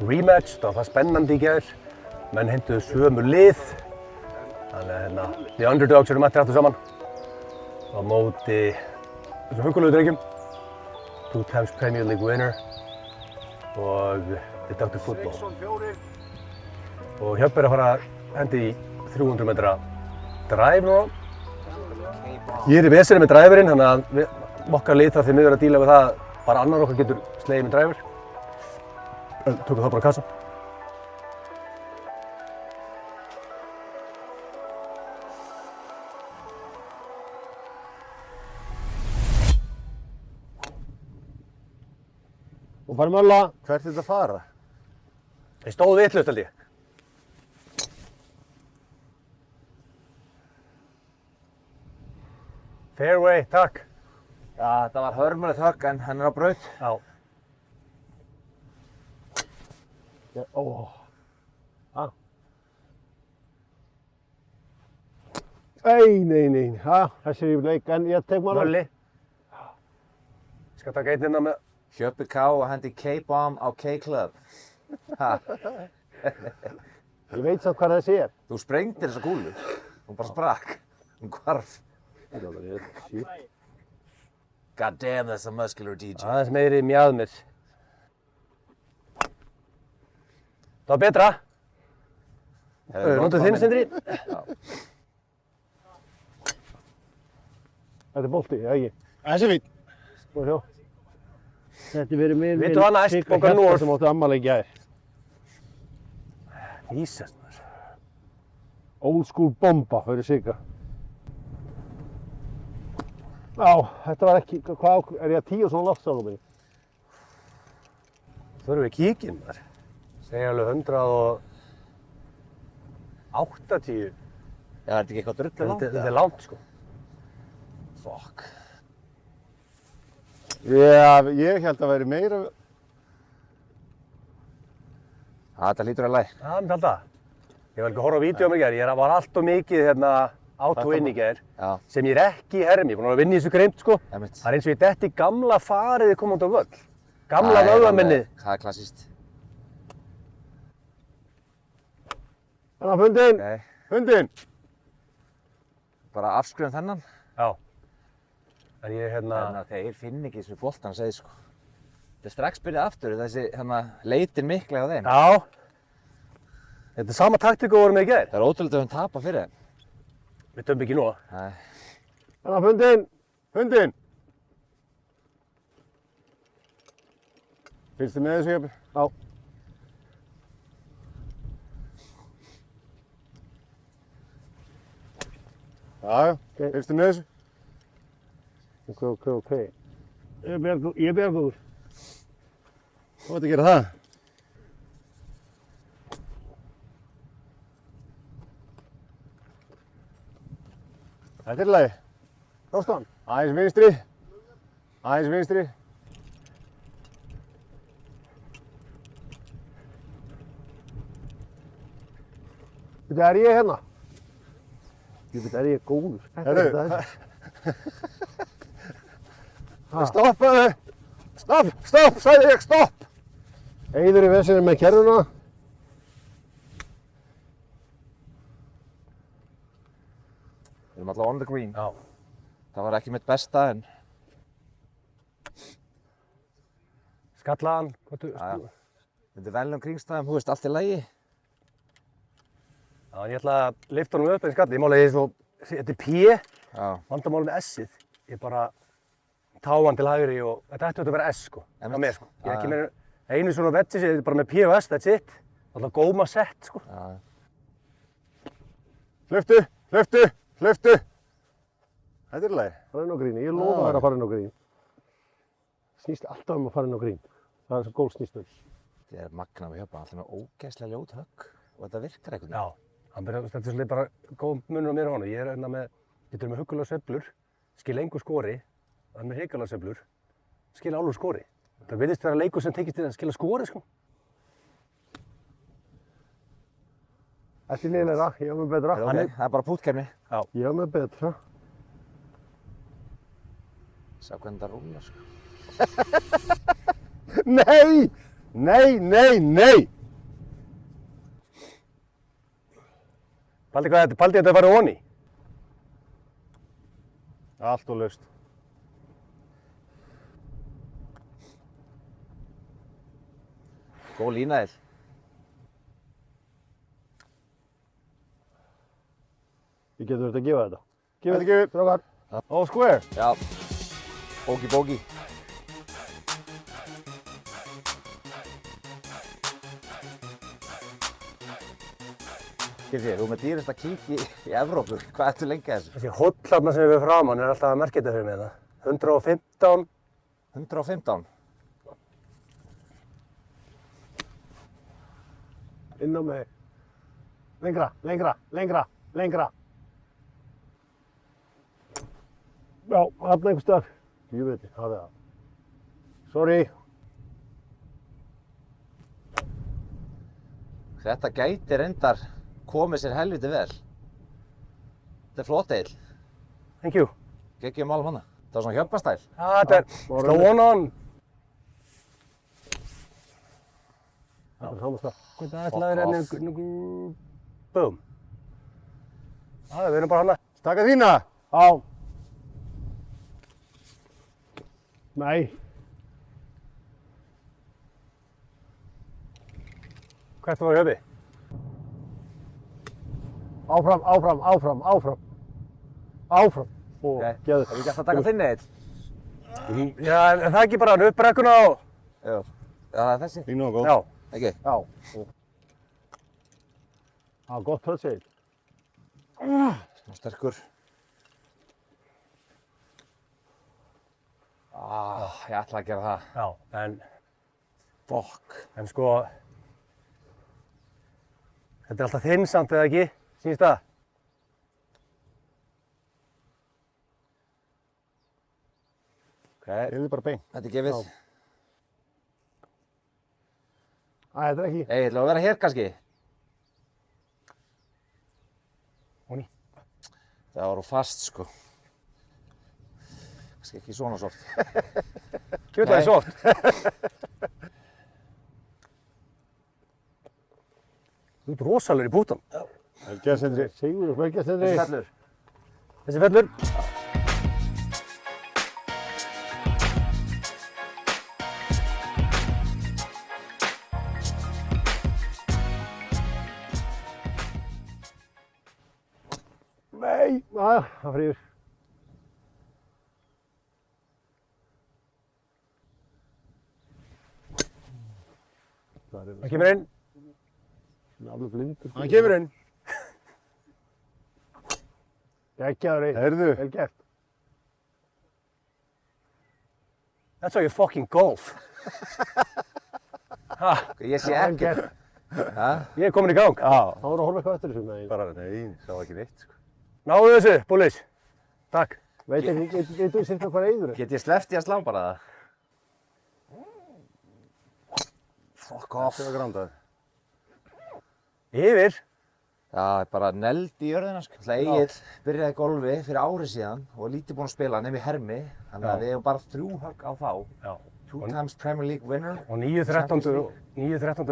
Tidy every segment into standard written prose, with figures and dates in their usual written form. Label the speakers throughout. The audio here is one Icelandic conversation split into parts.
Speaker 1: rematch, það var spennandi í gær. Menn heimtuðu sömu lið. Þannig að the underdogs eru mættir aftur saman. Á móti þessum hugulegu drengjum. 2 times Premier League winner. Og Dr. Football. Og Hjöppi að fara að hendi í 300 metra drive núna. Ég í vesinni með driverinn, þannig að okkar lið þarf því miður að díla við það að bara annar okkar getur slegið með driver. Tökum það bara á kassa.
Speaker 2: Og bara mölla. Hvert er þetta að fara?
Speaker 1: Þeir stóðu vitlaust held ég. Fairway, takk.
Speaker 3: Já, þetta var hörmulegt högg en hann er á braut.
Speaker 1: Já.
Speaker 2: Nei. Þessi er í leik en ég tek mann.
Speaker 1: Mölli. Ég skal taka einn innan með.
Speaker 3: Hjöppi K og hendi K-bomb á K-club.
Speaker 2: Ég veit samt hvað þessi er.
Speaker 3: Þú sprengdir þessa kúlu. Hún bara sprakk. Hún hvarf. God damn, that's a muscular DJ.
Speaker 1: Aðeins meiri mjaðmir. Það var betra. Notuð þinn, Sindri?
Speaker 2: Þetta er bolti, eða ekki?
Speaker 4: Þessi er fín.
Speaker 2: Má sjá. Þetta verður minn
Speaker 1: Vittu hvað næst,
Speaker 2: Sigga
Speaker 1: bókar
Speaker 2: Hjartar
Speaker 1: North.
Speaker 2: sem átti afmæli í gær.
Speaker 1: Jesus, maður.
Speaker 2: Old school bomba fyrir Sigga. Já, þetta var ekki, hvað, er ég að 10 svona loftsálu mig?
Speaker 1: Þurfum við kíkinn, maður. Segja alveg 180.
Speaker 3: Já, er þetta ekki eitthvað drullu langt?
Speaker 1: Þetta er langt, sko.
Speaker 3: Fuck.
Speaker 4: Já, ég held að væri meira...
Speaker 3: Þetta lítur að læg.
Speaker 1: Já, mér held það. Ég var ekki að horfa á vídeo um í gær. Ég var allt of mikið out og inn í gær.
Speaker 3: Já.
Speaker 1: Sem ég er ekki í hermi. Ég er búinn að vinna í þessu greimt, sko.
Speaker 3: Einmitt.
Speaker 1: Það er eins og ég detti í gamla fariði koma út á völl. Gamla vöðvaminnið.
Speaker 3: Það er klassískt.
Speaker 2: Þannig að fundin!
Speaker 3: Okay.
Speaker 2: Fundin!
Speaker 3: Bara afskrifum þennan.
Speaker 1: Já. En ég
Speaker 3: Þannig að þeir finn ekki þessu boltan segið sko. Þetta er strax byrjað aftur, þessi leitin mikla á þeim.
Speaker 1: Já. Þetta er sama taktík og vorum við í gær.
Speaker 3: Það er ótrúlega að við höfum tapað fyrir þeim.
Speaker 1: Við töfum ekki núna.
Speaker 3: Nei.
Speaker 2: Þannig að fundin! Fundin! Fylgstu með þessu, Hjöppi? Já. Já, fylgstu með þessu? Ok. Ég er bjargóður.
Speaker 4: Þú ert að gera það?
Speaker 2: Þetta er í lagi. Róstu hann. Aðeins vinstri. Aðeins vinstri. Þetta er ég hérna. Þetta er ég góður.
Speaker 4: Heyrðu.
Speaker 2: Stoppaðu! Stopp, sagði ég, stopp! Eiður í vesinni með kerruna.
Speaker 3: Við erum alltaf on the green.
Speaker 1: Já.
Speaker 3: Það var ekki mitt besta en...
Speaker 1: Skallaðan.
Speaker 3: Þetta er venlegum kringstæðum, þú veist, allt í lagi.
Speaker 1: Já, en ég ætla að lyfta honum upp einn skall. Ég mála þetta er P.
Speaker 3: Já.
Speaker 1: Vandamálið með S-ið. Ég bara táan til hægri og þetta ætti að vera S sko.
Speaker 3: Einmitt.
Speaker 1: Á mér sko. Ég er ekki með einu svona veggi sem ég bara með P og S, that's it. Alltaf góma sett sko.
Speaker 3: Já.
Speaker 2: Hlöftu. Þetta er í lagi. Fara inn á gríni. Ég lofa þér að fara inn á grín. Snýst alltaf að fara inn á grín. Það er svo góð snýstum.
Speaker 3: Þetta er magna við Hjöppa, alltaf með ógeðslega ljót högg og þetta virkar einhvern
Speaker 1: Já. Þetta er svolítið bara góð munur á mér og honum. Ég er með huggulega sveiflur, skil engu skori. Það er með hrikalega sveiflur, skil alveg skori. Það virðist vera leikur sem tengist til að skila skori sko.
Speaker 2: Þetta er lélegra, ég var með betra.
Speaker 3: Það er bara pútkefni.
Speaker 1: Já.
Speaker 2: Ég var með betra.
Speaker 3: Sjá hvernig þetta rúlar sko.
Speaker 2: Nei!
Speaker 4: Nei, nei, nei!
Speaker 1: Paldi hvað þetta, paldi þetta að fara onni.
Speaker 4: Allt og laust.
Speaker 3: Góð lína þér.
Speaker 2: Við getum þetta að gefa þetta.
Speaker 4: Þetta er gefið.
Speaker 2: Strákar.
Speaker 4: Ó, square.
Speaker 3: Já. Bóki, bóki. Gildi, þú ert með dýrasta kíki í Evrópu. Hvað ertu lengi að þessu?
Speaker 1: Þessi hóll þarna sem við erum framan er alltaf að merkja þetta fyrir mig það. 115.
Speaker 3: 115.
Speaker 2: Inn á mig. Lengra, lengra, lengra, lengra. Já, þarna einhvers staðar. Ég veit ekki, hafið það. Sorry.
Speaker 3: Þetta gæti reyndar komið sér helviti vel. Þetta er flott eil.
Speaker 1: Thank you.
Speaker 3: Geggjum málum hana. Það var svona hjöppastæl.
Speaker 1: Já, þetta er slow on.
Speaker 2: Það er saman stað.
Speaker 1: Hvernig ætlaður henni? Boom. Já, við erum bara hana.
Speaker 4: Staka þína.
Speaker 2: Á. Nei.
Speaker 1: Hvert var höfði?
Speaker 2: Áfram, áfram, áfram, áfram. Áfram. Og
Speaker 3: Ok.
Speaker 2: geðu.
Speaker 3: Hefur ekki alltaf takað þinni eil?
Speaker 1: Já, en það ekki bara upp brekkuna og...
Speaker 3: Jú. Já, það er þessi.
Speaker 4: Þín og góð.
Speaker 1: Já.
Speaker 3: Ekki?
Speaker 2: Já. Það var gott touch eil.
Speaker 3: Svona sterkur. Ég ætla að gera það.
Speaker 1: Já,
Speaker 3: Fokk.
Speaker 1: en sko... Þetta er alltaf þinn samt eða ekki, sýnst það?
Speaker 3: Ok,
Speaker 4: Ég er bara bein.
Speaker 3: þetta er gefið.
Speaker 2: Æ, þetta er ekki.
Speaker 3: Ég ætla að vera hér kannski.
Speaker 1: Onni.
Speaker 3: Það var fast, sko. Kannski ekki svona soft.
Speaker 1: Kjötlaði
Speaker 3: Nei.
Speaker 1: soft. Þú ert rosalur í bútan.
Speaker 4: Vel gert, Sindri.
Speaker 2: Sigurður, vel gert Sindri.
Speaker 3: Þessi fellur.
Speaker 1: Þessi fellur.
Speaker 2: Nei. Æja, það frýður.
Speaker 1: Það kemur inn.
Speaker 2: Það er alveg blindur.
Speaker 4: Hann kemur inn.
Speaker 2: Geggjaður eil.
Speaker 4: Heyrðu.
Speaker 2: Vel gert.
Speaker 1: That's how you fucking golf.
Speaker 3: Ég sé
Speaker 2: Vel
Speaker 3: ekki.
Speaker 2: gert.
Speaker 3: Ha?
Speaker 1: Ég er komin í gang.
Speaker 4: Já.
Speaker 2: Það voru að horfa eitthvað eftir þessu með því.
Speaker 4: Bara, nei, sá ekki neitt, sko.
Speaker 1: Náðu þessu, Bullis. Takk.
Speaker 2: Veit ekki, veitum við sérst hvað eiður er?
Speaker 3: Get ég sleppt í að slá bara það? Fuck off.
Speaker 4: Þetta var grándaður.
Speaker 1: Yfir.
Speaker 3: Já, ég bara neldi í jörðina, sko. Egil byrjaði golfi fyrir ári síðan og er lítið búinn að spila nema í hermi. Þannig að við hefum bara 3 högg á þá.
Speaker 1: Já.
Speaker 3: 2 times Premier League winner.
Speaker 1: Og 9.13. og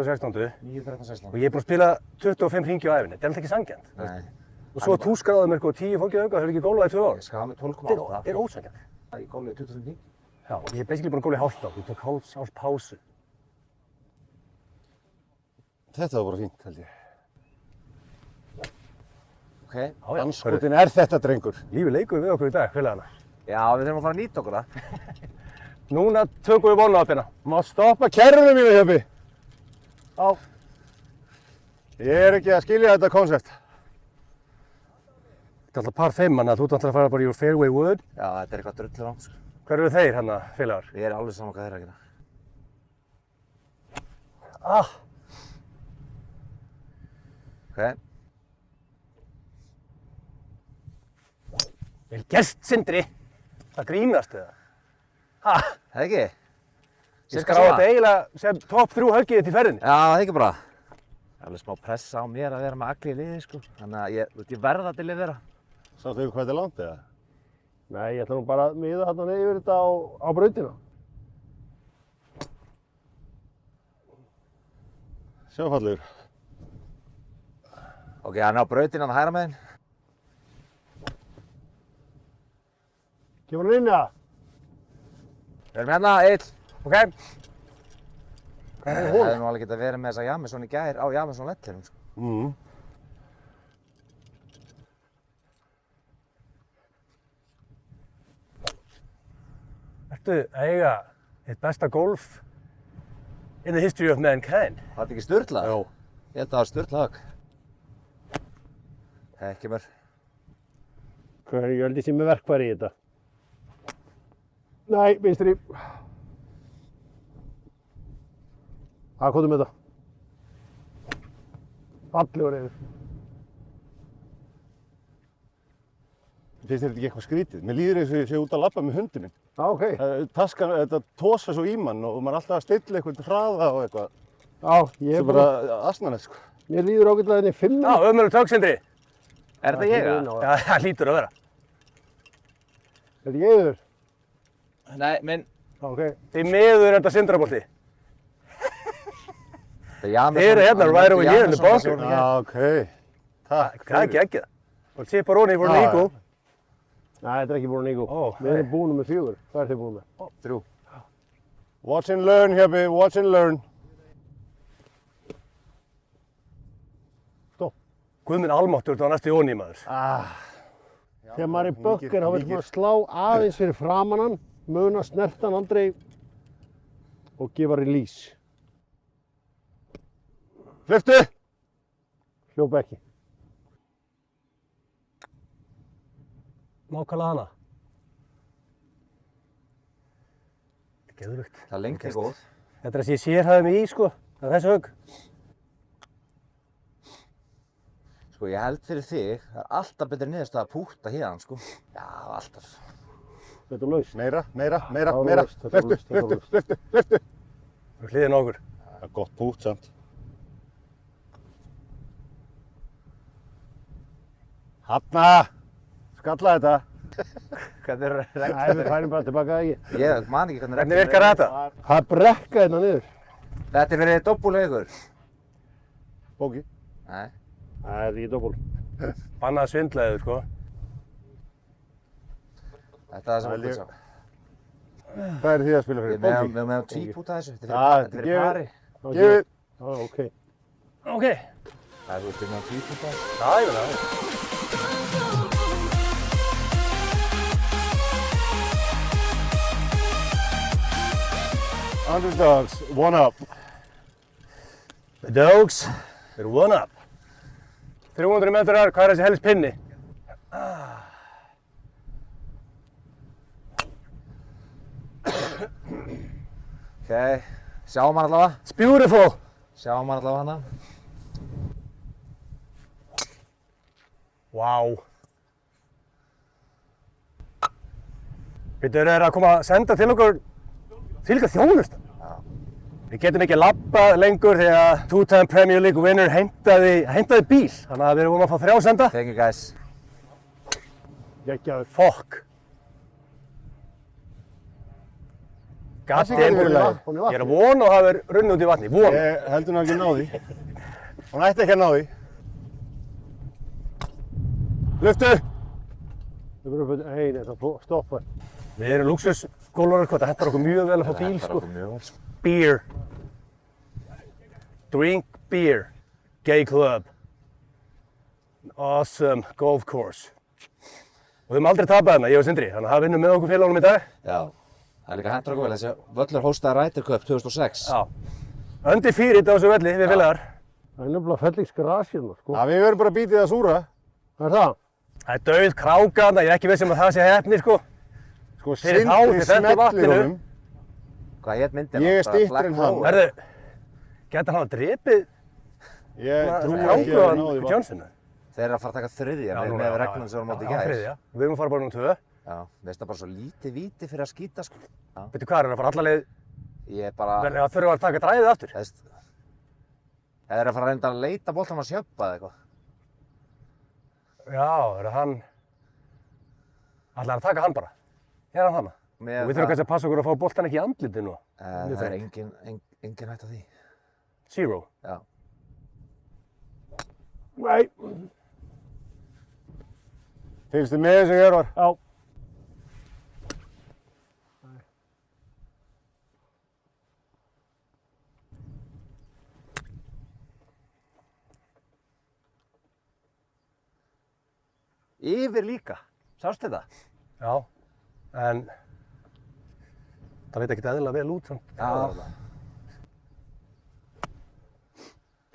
Speaker 1: 16.
Speaker 3: 9-13-16.
Speaker 1: Og ég er búinn að spila 25 hringi á æfinni. Þetta er alltaf ekki sanngjarnt.
Speaker 3: Nei.
Speaker 1: Og svo þú skráði mér sko 10 fólkið auka, það hefur ekki gólað í 2 ár.
Speaker 3: Ég skráði með 12,8.
Speaker 1: Þetta er ósanngjarnt.
Speaker 3: Í golfi 25 hring.
Speaker 1: Já, ég er basically búinn að góla í hálft ár. Ég tók hálfs árs pásu.
Speaker 4: Þetta var bara fínt, held ég.
Speaker 3: Ok.
Speaker 1: Já, já.
Speaker 4: Anskotin er þetta, drengur.
Speaker 1: Lífið leikur við okkur í dag, félagana.
Speaker 3: Já, við þurfum að fara að nýta okkur það.
Speaker 1: Núna tökum við vonnáttina.
Speaker 4: Má stoppa kerrunum mínu, Hjöppi.
Speaker 1: Já.
Speaker 4: Ég er ekki að skilja þetta konsept.
Speaker 1: Þetta er alltaf par 5, þannig að þú ert alltaf að fara bara í fairway wood.
Speaker 3: Já, þetta er eitthvað drullu langt, sko.
Speaker 1: Hver eru þeir hérna, félagar?
Speaker 3: Ég er alveg saman hvað þeir að gera.
Speaker 1: Ah,
Speaker 3: Ok.
Speaker 1: vel gert, Sindri. Það grínast eða? Ha,
Speaker 3: Það ekki?
Speaker 1: ég skráði þetta eiginlega sem top 3 höggið til ferðinni.
Speaker 3: Já, það ekki bara. Það er alveg smá pressa á mér að vera með agli í liði, sko. Þannig að ég verða til að vera.
Speaker 4: Sáttu ykkur hvað þetta er langt, eða?
Speaker 2: Nei, ég ætla nú bara að miða þarna yfir þetta á brautina.
Speaker 4: Sjáfallegur.
Speaker 3: Ok, hann er á brautin hann hægra megin.
Speaker 2: Kemur hann inn eða?
Speaker 3: Við erum hérna, Egill.
Speaker 1: Ok.
Speaker 3: Það hefði nú alveg getað verið með þessa Jameson í gær á Jameson vellinum, sko.
Speaker 1: Ertu að eiga eitt besta golf in the history of mankind?
Speaker 3: Var þetta ekki sturlað?
Speaker 1: Jó.
Speaker 3: Ég held að það var sturlað högg. Ekki mér.
Speaker 2: Hvað, ég held ég sé með verkfæri í þetta. Nei, vinstri. Það komum með þetta. Fallegur yfir.
Speaker 4: Finnst þér þetta ekki eitthvað skrítið? Mér líður eins og ég sé út að labba með hundin minn.
Speaker 2: Já, ok.
Speaker 4: Taskan, þetta tósa svo í mann og maður er alltaf að stilla eitthvað hraða og eitthvað.
Speaker 2: Já, ég
Speaker 4: Svo bara asnanett, sko.
Speaker 2: Mér líður ágætlega henni 5
Speaker 1: Já, ömurlegt högg, Sindri.
Speaker 3: Er þetta ég, eða?
Speaker 1: Já, það hlýtur að vera.
Speaker 2: Er þetta ég yfir?
Speaker 3: Nei, minn.
Speaker 2: Ok.
Speaker 1: Því miður er þetta Sindrabolti.
Speaker 3: Það er Jameson.
Speaker 1: Þið eru hérna, right over here in the
Speaker 3: Jameson,
Speaker 1: bunker.
Speaker 3: þessi
Speaker 4: Já, ok. Takk.
Speaker 1: Það er ekki það. Og Chipperoni for an eagle.
Speaker 2: Nei, þetta er ekki búin að ígú.
Speaker 1: Ó,
Speaker 2: Við erum búin með 4. Hvað er þið búin með?
Speaker 3: 3.
Speaker 4: Watch and learn, Hjöppi, watch and learn.
Speaker 1: Guð minn almáttur, þetta var næstu Jóni, maður.
Speaker 2: Þegar maður er bökker, þá vil maður slá aðeins fyrir framan hann, muna snerta hann aldrei og gefa release.
Speaker 4: Hleyptu!
Speaker 2: Hljópa ekki.
Speaker 1: Nákvæmlega hana. Geðvögt.
Speaker 3: Það er lengt er góð.
Speaker 1: Þetta er það sem ég sérhæði mig í, sko. Það er þessu högg.
Speaker 3: Sko, ég held fyrir þig, það er alltaf betri niðurstaða að púta hérna, sko. Já, alltaf.
Speaker 2: Þetta er laust.
Speaker 4: Meira.
Speaker 2: Það er
Speaker 4: Meira.
Speaker 2: laust, þetta er laust, þetta er laust.
Speaker 4: Hleyptu.
Speaker 1: Við hliðin á okkur.
Speaker 4: Það er gott pút samt. Hanna! Skalla þetta.
Speaker 3: Hvernig er
Speaker 2: Nei, við færum bara tilbaka það ekki.
Speaker 3: Ég man ekki hvernig
Speaker 1: Hvernig virkar þetta?
Speaker 2: Það er brekka hérna niður.
Speaker 3: Þetta er fyrir doppulaugur.
Speaker 4: Bóki.
Speaker 3: Nei.
Speaker 2: Nei, þetta er ekki doppul.
Speaker 1: Bannað svindlaðið, sko.
Speaker 3: Þetta er það sem
Speaker 4: Það
Speaker 3: við
Speaker 4: er
Speaker 3: sá.
Speaker 4: Hvað er þið að spila fyrir?
Speaker 3: Við
Speaker 4: Bóki.
Speaker 3: meðum tvípúta þessu. Þetta
Speaker 4: Já,
Speaker 3: er fyrir
Speaker 4: gefið.
Speaker 3: pari.
Speaker 4: Gefið.
Speaker 2: Já, ok.
Speaker 1: Ok.
Speaker 3: Það er þú veist, við meðum tvípúta þessu.
Speaker 1: Já, ég vil það.
Speaker 4: Underdogs, one up.
Speaker 1: The Dogs are one up. 300 metrar, hvað er þessi helst pinni?
Speaker 3: Ok, sjáum hann allavega.
Speaker 1: It's beautiful.
Speaker 3: Sjáum hann allavega hana.
Speaker 1: Vá. Við erum að koma að senda til okkur þvílíka þjónustu. Við getum ekki labbað lengur þegar two-time Premier League winner heimtaði bíl. Þannig að við erum að fá 3 senda.
Speaker 3: Thank you guys.
Speaker 2: Geggjaður.
Speaker 1: Fuck. Gaddinn.
Speaker 2: Hún er
Speaker 1: Ég
Speaker 2: vatn.
Speaker 1: er að vona að hafa runnið út í vatni. Von.
Speaker 4: Ég heldur hún ekki að ná því. Hún ætti ekki að ná því. Lyftu!
Speaker 2: Nei, það stoppar.
Speaker 1: Við erum luxusgólvarar, það hentar okkur mjög vel að fá bíl, sko. Beer. Drink beer. Gay club. Awesome golf course. Og við höfum aldrei tapað hérna, ég og Sindri, þannig að það vinnum með okkur félagunum í dag.
Speaker 3: Já, það er líka hendur okkur vel. Þessi völlur hóstaði Ryder Cup 2006.
Speaker 1: Já. Undefeated á þessu velli, við félagar.
Speaker 2: Það er nefnilega fellingsgras hérna, sko.
Speaker 4: Já, við verðum bara að bítið það súra.
Speaker 2: Það er það.
Speaker 1: Það er dauð kráka þarna, ég er ekki viss um að það sé heppni, sko.
Speaker 4: Sko,
Speaker 1: Fyrir þá,
Speaker 4: Sindri
Speaker 1: þið þekkið
Speaker 4: smellir
Speaker 1: vatninu.
Speaker 4: honum.
Speaker 3: Hvað hétt myndin?
Speaker 4: Ég er styttri en hann.
Speaker 1: Herðu, geta hann að drepið
Speaker 4: Ég trúi ekki
Speaker 1: kráku
Speaker 4: að
Speaker 1: hann
Speaker 4: ná því vatn.
Speaker 1: Johnsonu?
Speaker 3: Þeir eru að fara að taka þriðja með reglum sem voru á móti í
Speaker 1: Já,
Speaker 3: gær.
Speaker 1: þriðja. Við erum að fara bara um 2.
Speaker 3: Já, veist það bara svo lítið víti fyrir að skýta, sko. Já.
Speaker 1: Veitu hvað, er að fara alla leið,
Speaker 3: Ég er bara,
Speaker 1: það þurfa að taka dræðið aftur?
Speaker 3: veist, þeir eru að fara að reynda að leita boltanum að sjöppa eða eitthvað.
Speaker 1: Já, er hann ætlar að taka hann bara? Er hann hana?
Speaker 3: Með
Speaker 1: Og við þurfum kannski að passa okkur að fá boltan ekki í andlitið nú.
Speaker 3: Það er engin hætt á því.
Speaker 1: 0.
Speaker 3: Já.
Speaker 2: Nei.
Speaker 4: Fylgstu með þessu Hjörvar?
Speaker 2: Já.
Speaker 3: Yfir líka. Sástu þetta?
Speaker 1: Já, en það leit ekkert eðlilega vel út samt.
Speaker 3: Já.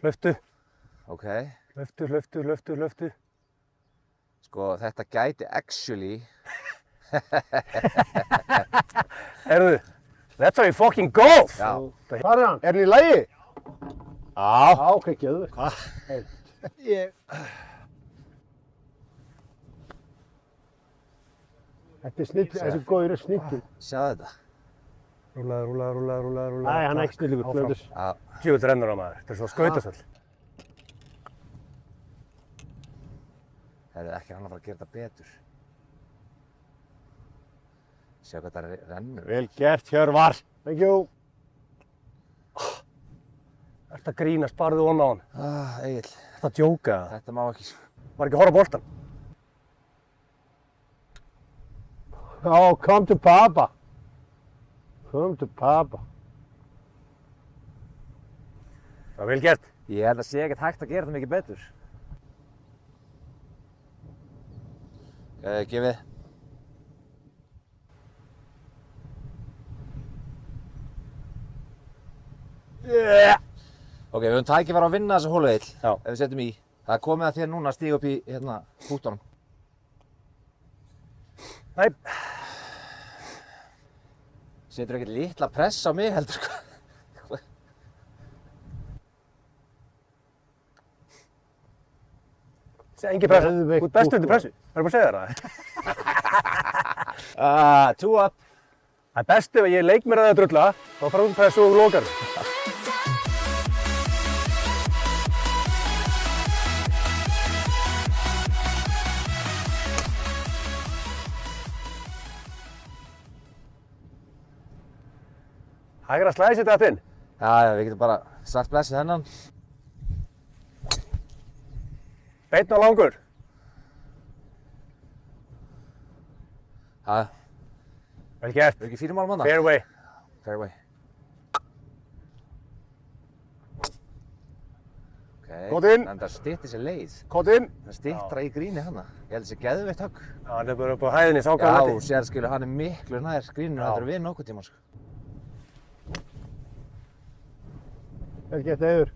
Speaker 1: Hlauptu,
Speaker 3: Ok.
Speaker 1: hlauptu.
Speaker 3: Sko, þetta gæti actually...
Speaker 1: Heyrðu, that's how you fucking golf!
Speaker 3: Já.
Speaker 2: Hvað er hann?
Speaker 4: Er hann í lagi? Já.
Speaker 2: Já, ok, geðu. Hvað? Þetta er snill, þessi góður er snillur.
Speaker 3: Sjáðu þetta.
Speaker 1: Rúlla.
Speaker 2: Nei, hann er ekki snillur, Blöndus.
Speaker 3: Já.
Speaker 1: Djöfull rennur á maður, þetta er svo skautasöll.
Speaker 3: Heyrðu, ekki hann að fara að gera þetta betur. Sjá hvað þetta rennur.
Speaker 4: Vel gert Hjörvar.
Speaker 2: Thank you.
Speaker 1: Ertu að grína, sparðu von á hann.
Speaker 3: Egill,
Speaker 1: Ertu að djóka?
Speaker 3: þetta má ekki...
Speaker 1: Var ekki að horfa á boltan?
Speaker 2: Oh, come to Papa. Come to Papa.
Speaker 1: Það var vel gert.
Speaker 3: Ég held að sé ekkert hægt að gera þetta mikið betur. Gefið. Ok, við höfum tækifæri að vinna þessa hólu Egill.
Speaker 1: Já.
Speaker 3: Ef við setjum í. Það er komið að þér núna að stíga upp í hérna púttunum.
Speaker 1: Nei,
Speaker 3: Setur ekkert litla press á mig heldur sko.
Speaker 1: engin pressa.
Speaker 2: Geðveikt
Speaker 1: Þú ert bestur undir
Speaker 2: pútt,
Speaker 1: pressu. Það er bara að segja þér það.
Speaker 3: Two up.
Speaker 1: Það er best ef ég leik mér að það drulla, þá fara út pressu og lokar. Hægra slæsi þetta inn.
Speaker 3: Já, við getum bara sagt blessið hennan.
Speaker 1: Beinn og langur.
Speaker 3: Já,
Speaker 1: Vel gert.
Speaker 3: við ekki 4 mál manna?
Speaker 1: Fairway.
Speaker 3: Fairway. Ok,
Speaker 4: Gott inn.
Speaker 3: en það styttir sér leið.
Speaker 4: Kott inn.
Speaker 3: Það styttra í gríni hana. Ég held þessi geðveitt högg.
Speaker 1: Já, hann er bara upp á hæðinni,
Speaker 3: Já,
Speaker 1: sákvæðan
Speaker 3: sér skilu, hann er miklu nær gríninu
Speaker 1: Já.
Speaker 3: heldur en við nokkuð tíma sko.
Speaker 2: Vel gett Eiður.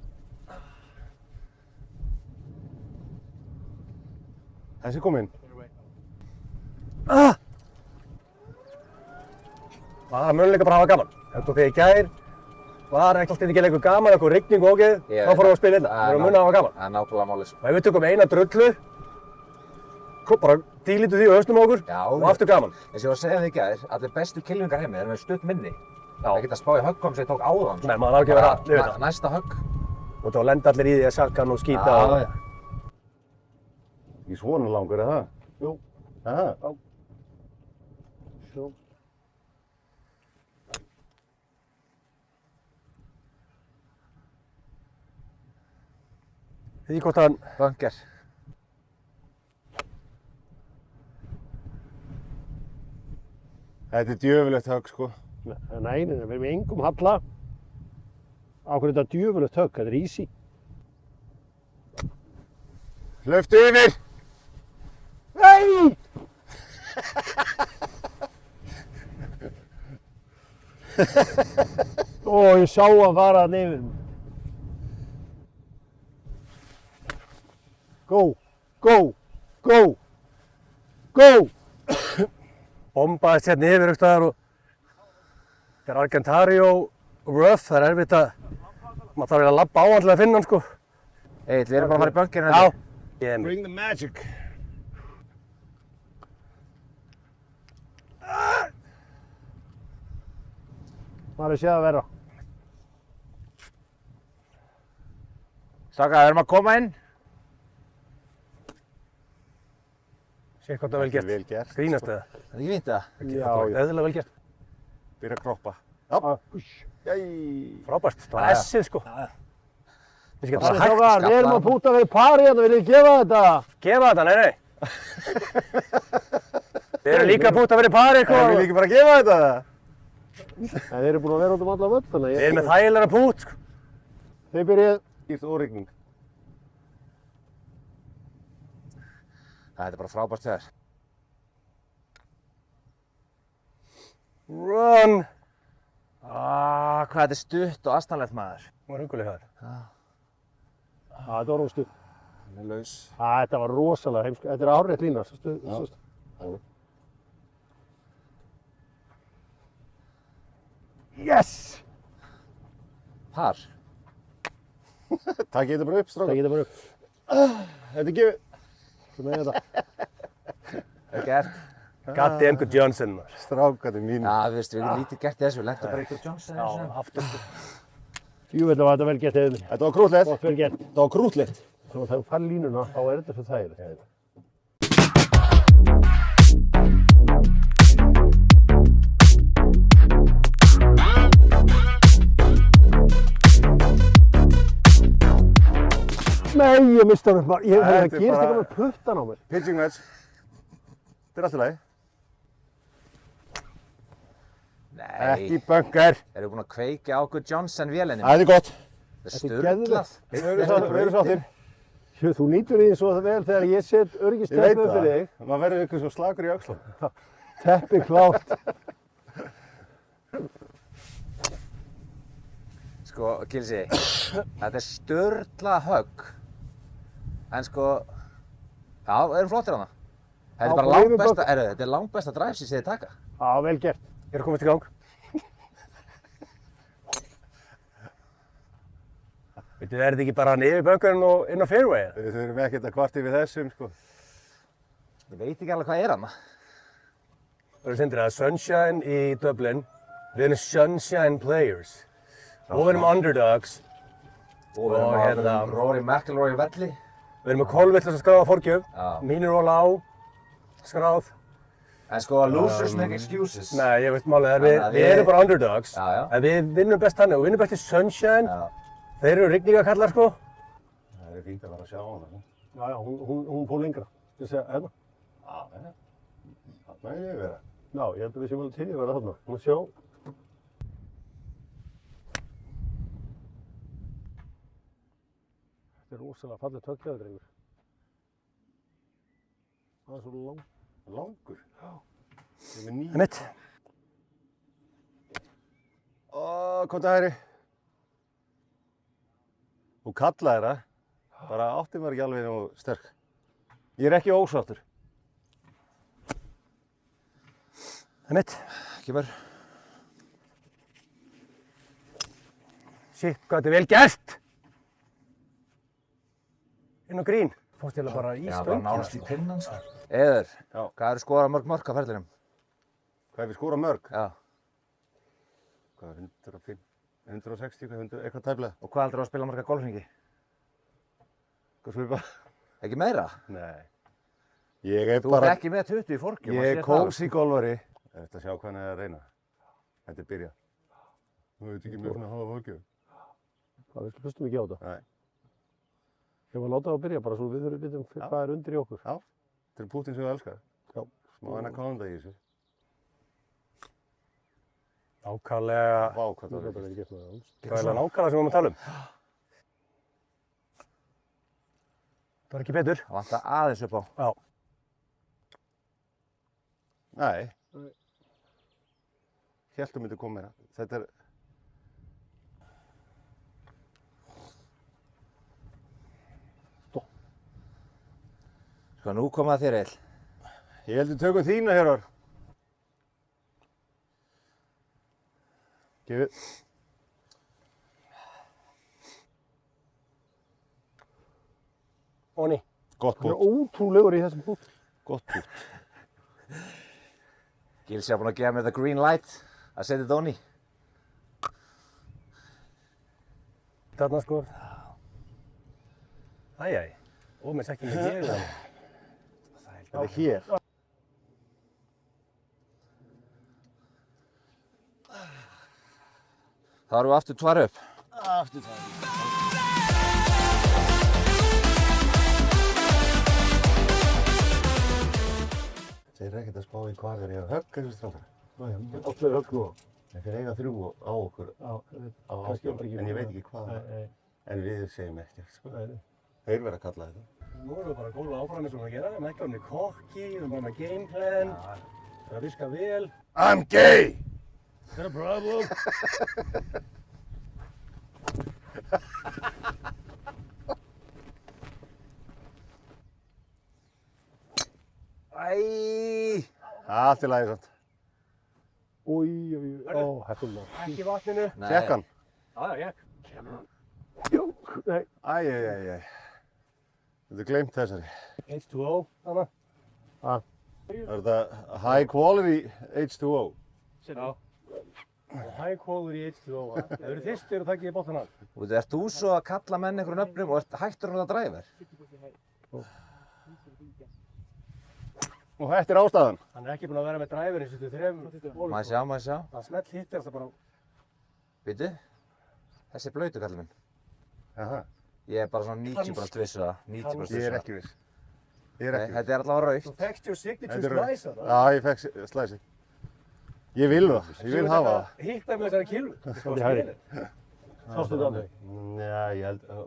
Speaker 4: Þessi kom inn.
Speaker 1: Var möguleika bara að hafa gaman. Þetta því í gær var ekki alltaf ekki leikur gaman, eitthvað rigning og ógeð, þá fórum við að spila illa. Við erum að munna að hafa gaman.
Speaker 3: Það er nákvæmlega málið sko.
Speaker 1: Og ef við tökum eina drullu, bara dílítu því og höstum á okkur
Speaker 3: Já,
Speaker 1: og aftur gaman.
Speaker 3: eins og ég var að segja þig í gær, allir bestu kylfingar heimi er með stutt minni.
Speaker 1: Já.
Speaker 3: Það geta spáð í höggum sem ég tók áðan sko.
Speaker 1: Nei, maður á ekki að vera að lifa þetta.
Speaker 3: Næsta högg.
Speaker 1: Og þá lenda allir í því að sjakka hann og skýta og...
Speaker 3: Já.
Speaker 4: Ekki svona langur, er það?
Speaker 2: Jú.
Speaker 4: Aha.
Speaker 2: Svo.
Speaker 1: Því hvort hann...
Speaker 3: Bunker.
Speaker 4: Þetta er djöfulegt högg, sko.
Speaker 2: Nei, við erum í engum halla. Á hverju þetta djöfulegt högg, þetta er easy.
Speaker 4: Hlauptu yfir!
Speaker 2: Nei! Ó, ég sá að fara að nefnir. Go, go, go, go!
Speaker 1: Bombaðist hérna yfir einhvers staðar og... Þetta er Argentario rough, það er erfitt að... Maður þarf að labba á hann til að finna hann, sko.
Speaker 3: Egill, við erum bara að fara í bunkerinn
Speaker 1: Já.
Speaker 3: heldur.
Speaker 4: Bring the magic.
Speaker 2: Maður er séð að vera.
Speaker 3: Strákar, við erum að koma inn.
Speaker 1: Sér hvað það er vel gert.
Speaker 4: Vel gert.
Speaker 1: Grínast eða?
Speaker 3: Það er ekki fínt það?
Speaker 2: Já,
Speaker 1: Eðlilega vel gert.
Speaker 4: Byrja að kroppa.
Speaker 2: já.
Speaker 4: Jæ.
Speaker 1: Frábært. Það var S-ið, sko. Við skal bara hægt
Speaker 2: Strákar, við erum að púta við pari hérna, viljið þið gefa þetta?
Speaker 1: gefa þetta, nei. Við erum líka að púta fyrir pari,
Speaker 4: Við viljum ekki bara gefa þetta?
Speaker 2: En þeir eru búin að vera út alla völl, þannig
Speaker 1: Við erum með þægilega pút, sko.
Speaker 2: Þið byrjið.
Speaker 4: Skýrt og rigning.
Speaker 3: Þetta er bara frábært þér.
Speaker 1: Run!
Speaker 3: Hvað þetta er stutt og astanlegt maður.
Speaker 1: Hún var hugguleg það.
Speaker 2: Þetta var róstu.
Speaker 4: Hann er laus.
Speaker 2: Þetta var rosalega heimsko. Þetta er árrétt lína. Yes!
Speaker 3: Par.
Speaker 4: Takk þetta bara upp, strákar.
Speaker 2: Það getur bara upp.
Speaker 4: Þetta er gefið.
Speaker 2: Svo með þetta.
Speaker 3: Það er gert.
Speaker 1: Goddamn good Johnson, maður.
Speaker 4: Strákarnir mín.
Speaker 3: Já, þú veist, við erum lítið gert í þessu. Við lentum bara ykkur Johnson í þessu.
Speaker 1: Aftur.
Speaker 2: Jú, þetta var þetta vel gert eða.
Speaker 4: Þetta var krútlegt.
Speaker 2: Gott vel gert.
Speaker 4: Þetta var krútlegt.
Speaker 2: Svo þegar þú fær línuna, þá er þetta svo þægilegt. Nei, ég mista hann bara. Það
Speaker 4: Þetta er
Speaker 2: gerist
Speaker 4: bara-
Speaker 2: eitthvað með puttan á mér.
Speaker 4: Pitching match. Þetta er allt í lagi.
Speaker 3: Nei.
Speaker 4: Ekki bunker.
Speaker 3: Erum við búin að kveikja á Good Johnson vélinni?
Speaker 4: Það er gott.
Speaker 3: Það er
Speaker 2: Þetta er
Speaker 3: sturglað.
Speaker 2: geðveikt.
Speaker 4: Við erum sáttir.
Speaker 2: Jú, þú nýtur því svo vel þegar ég set
Speaker 4: Ég veit
Speaker 2: öryggisteppi upp fyrir
Speaker 4: það.
Speaker 2: þig.
Speaker 4: Maður verður ykkur svo slagur í öxlum.
Speaker 2: Teppi klárt.
Speaker 3: Sko, Gilsi, þetta er sturglað högg. En sko, já, við erum flottir hana. Þetta
Speaker 2: Já,
Speaker 3: er bara
Speaker 2: og við
Speaker 3: langbesta, þetta er langbesta drive sem þið taka.
Speaker 2: Já, vel gert.
Speaker 1: Ég er að komast í gang. Veitu, er þetta ekki bara niður bunkerinn og inn á fairway?
Speaker 4: Við þurfum ekkert að kvarta yfir þessum, sko.
Speaker 3: Ég veit ekki alveg hvað er hana.
Speaker 1: Það er sendir að Sunshine í Dublin. Við erum Sunshine Players. Og við erum Underdogs.
Speaker 3: Og
Speaker 1: Og hérna-
Speaker 3: Rory McIlroy velli.
Speaker 1: Við erum með kolvillis að skráða fórgjöf.
Speaker 3: Já.
Speaker 1: Mín er róla á skráð.
Speaker 3: En sko, losers make excuses.
Speaker 1: Nei, ég veit málið er
Speaker 3: Þannig að
Speaker 1: við erum bara Underdogs.
Speaker 3: Já, já.
Speaker 1: En við vinnum best þannig og vinnum best í Sunshine.
Speaker 3: Já.
Speaker 1: Þeir eru rigningakallar, sko.
Speaker 4: Það er fínt að fara að sjá hana.
Speaker 2: Já, já, hún fór lengra. Ég segja, hérna.
Speaker 4: Já, þarna er ég vera.
Speaker 2: Já, ég held að við séum alveg til í að vera þarna. Þú mátt sjá. Þetta er rosalega fallegt höggjaður, drengur. Það er svo langt.
Speaker 4: Langur. Já. Ég er með 9.
Speaker 1: Einmitt.
Speaker 4: Hvað það er? Þú kallaðir það. Bara áttin var ekki alveg nógu sterk. Ég er ekki ósáttur.
Speaker 1: Einmitt.
Speaker 3: Kemur.
Speaker 1: Shit, hvað þetta er vel gert. Inn á grín. Fórst ég bara í
Speaker 3: Já, bara
Speaker 1: stöngina.
Speaker 3: nánast í pinnan, sko. Eður,
Speaker 4: Já.
Speaker 3: hvað eru skorað mörg mörk á ferðlinum?
Speaker 4: Hvað er við skórað mörg?
Speaker 3: Já.
Speaker 4: Hvað, 105, 160, eitthvað tæflega?
Speaker 3: Og hvað heldur þú að spila marga golfringi?
Speaker 4: Hvað svipa?
Speaker 3: Ekki meira?
Speaker 4: Nei. Ég er
Speaker 3: Þú
Speaker 4: bara...
Speaker 3: ert ekki með 20 í forgjum.
Speaker 4: Ég er kósi golfari. Þetta sjá hvað hann er að reyna. Þetta er byrjað. Þú veit ekki mjög svona að hafa fólkjöf.
Speaker 2: Hvað, við hlustum ekki á þetta.
Speaker 4: Nei.
Speaker 2: Ég var að láta það að byrja bara svo við vitum hvað er undir í okkur.
Speaker 4: Já. Þetta er pútinn sem við elskar.
Speaker 2: Já.
Speaker 4: Smá enn að kánda í þessu.
Speaker 1: Nákvæmlega,
Speaker 4: Vá, hvað
Speaker 2: Það
Speaker 4: það
Speaker 2: er
Speaker 4: er.
Speaker 2: verið gert með það.
Speaker 1: nákvæmlega sem við erum að tala um. Það var ekki betur.
Speaker 3: Það vantar aðeins upp á.
Speaker 1: Já.
Speaker 4: Nei. Hjæltum myndi koma meira. Þetta er...
Speaker 3: Sko, nú komað þér eil.
Speaker 4: Ég held við tökum þína hér. Gefið.
Speaker 1: Óni.
Speaker 4: Gott
Speaker 2: Hann er
Speaker 4: bút.
Speaker 2: ótrúlegur í þessum bút.
Speaker 4: Gott bút.
Speaker 3: Gilsi er búinn að gefa mér the green light að setja þetta onni.
Speaker 1: Þarna sko. Æjæj. Ó, mér sækki mig hér.
Speaker 4: Þetta er hér.
Speaker 3: Þá erum við aftur tvær upp.
Speaker 4: Aftur það. Þeir eru ekkert að spá í hvað þeir eiga högg þessu strákar.
Speaker 2: Allir högg nú.
Speaker 4: Þeir eiga 3 á okkur á átján, en ég veit ekki hvað. En við segjum ekkert, sko. Þeir verða að kalla þetta.
Speaker 1: Nú erum við bara að góla áfram eins og við að gera. Við erum ekki orðnir kokki, við erum bara með gameplan. Það er að viska vel.
Speaker 4: I'm gay!
Speaker 1: Is that a problem?
Speaker 3: Æ.
Speaker 4: Allt í lagi samt.
Speaker 2: Új, hættum það.
Speaker 1: Ekki í vatninu.
Speaker 4: Tjekk hann.
Speaker 1: Já, ég.
Speaker 2: Jók, nei.
Speaker 4: Æ. Þú gleymt þessari.
Speaker 1: H2O, þarna.
Speaker 4: Er þetta high quality H2O?
Speaker 1: Já. Og high quality H2O. Ef þið eru þyrstir og takkið í boltan hann.
Speaker 3: Og ert þú svo að kalla menn einhverjum nöfnum og ert hættur að dræfa?
Speaker 4: Og þetta er ástæðan.
Speaker 1: Hann er ekki búinn að vera með dræfurinn sem þau þrefum.
Speaker 3: Má ég sjá.
Speaker 1: Það smelt hittir það bara.
Speaker 3: Býtu? Þessi er blautur kallinn minn.
Speaker 4: Jaha.
Speaker 3: Ég er bara svona 90% viss það. 90% viss
Speaker 4: Ég er
Speaker 3: það.
Speaker 4: ekki viss. Ég er ekki viss.
Speaker 3: Þetta er allavega rautt.
Speaker 1: Þú fekkst your signature slice þarna.
Speaker 4: Já, ég fekk slæsi. Ég vil það. Ég vil hafa það.
Speaker 1: Hitta með þessari kilvu.
Speaker 2: Þetta er hægri. Sástu þetta alveg?
Speaker 4: Já, ég held að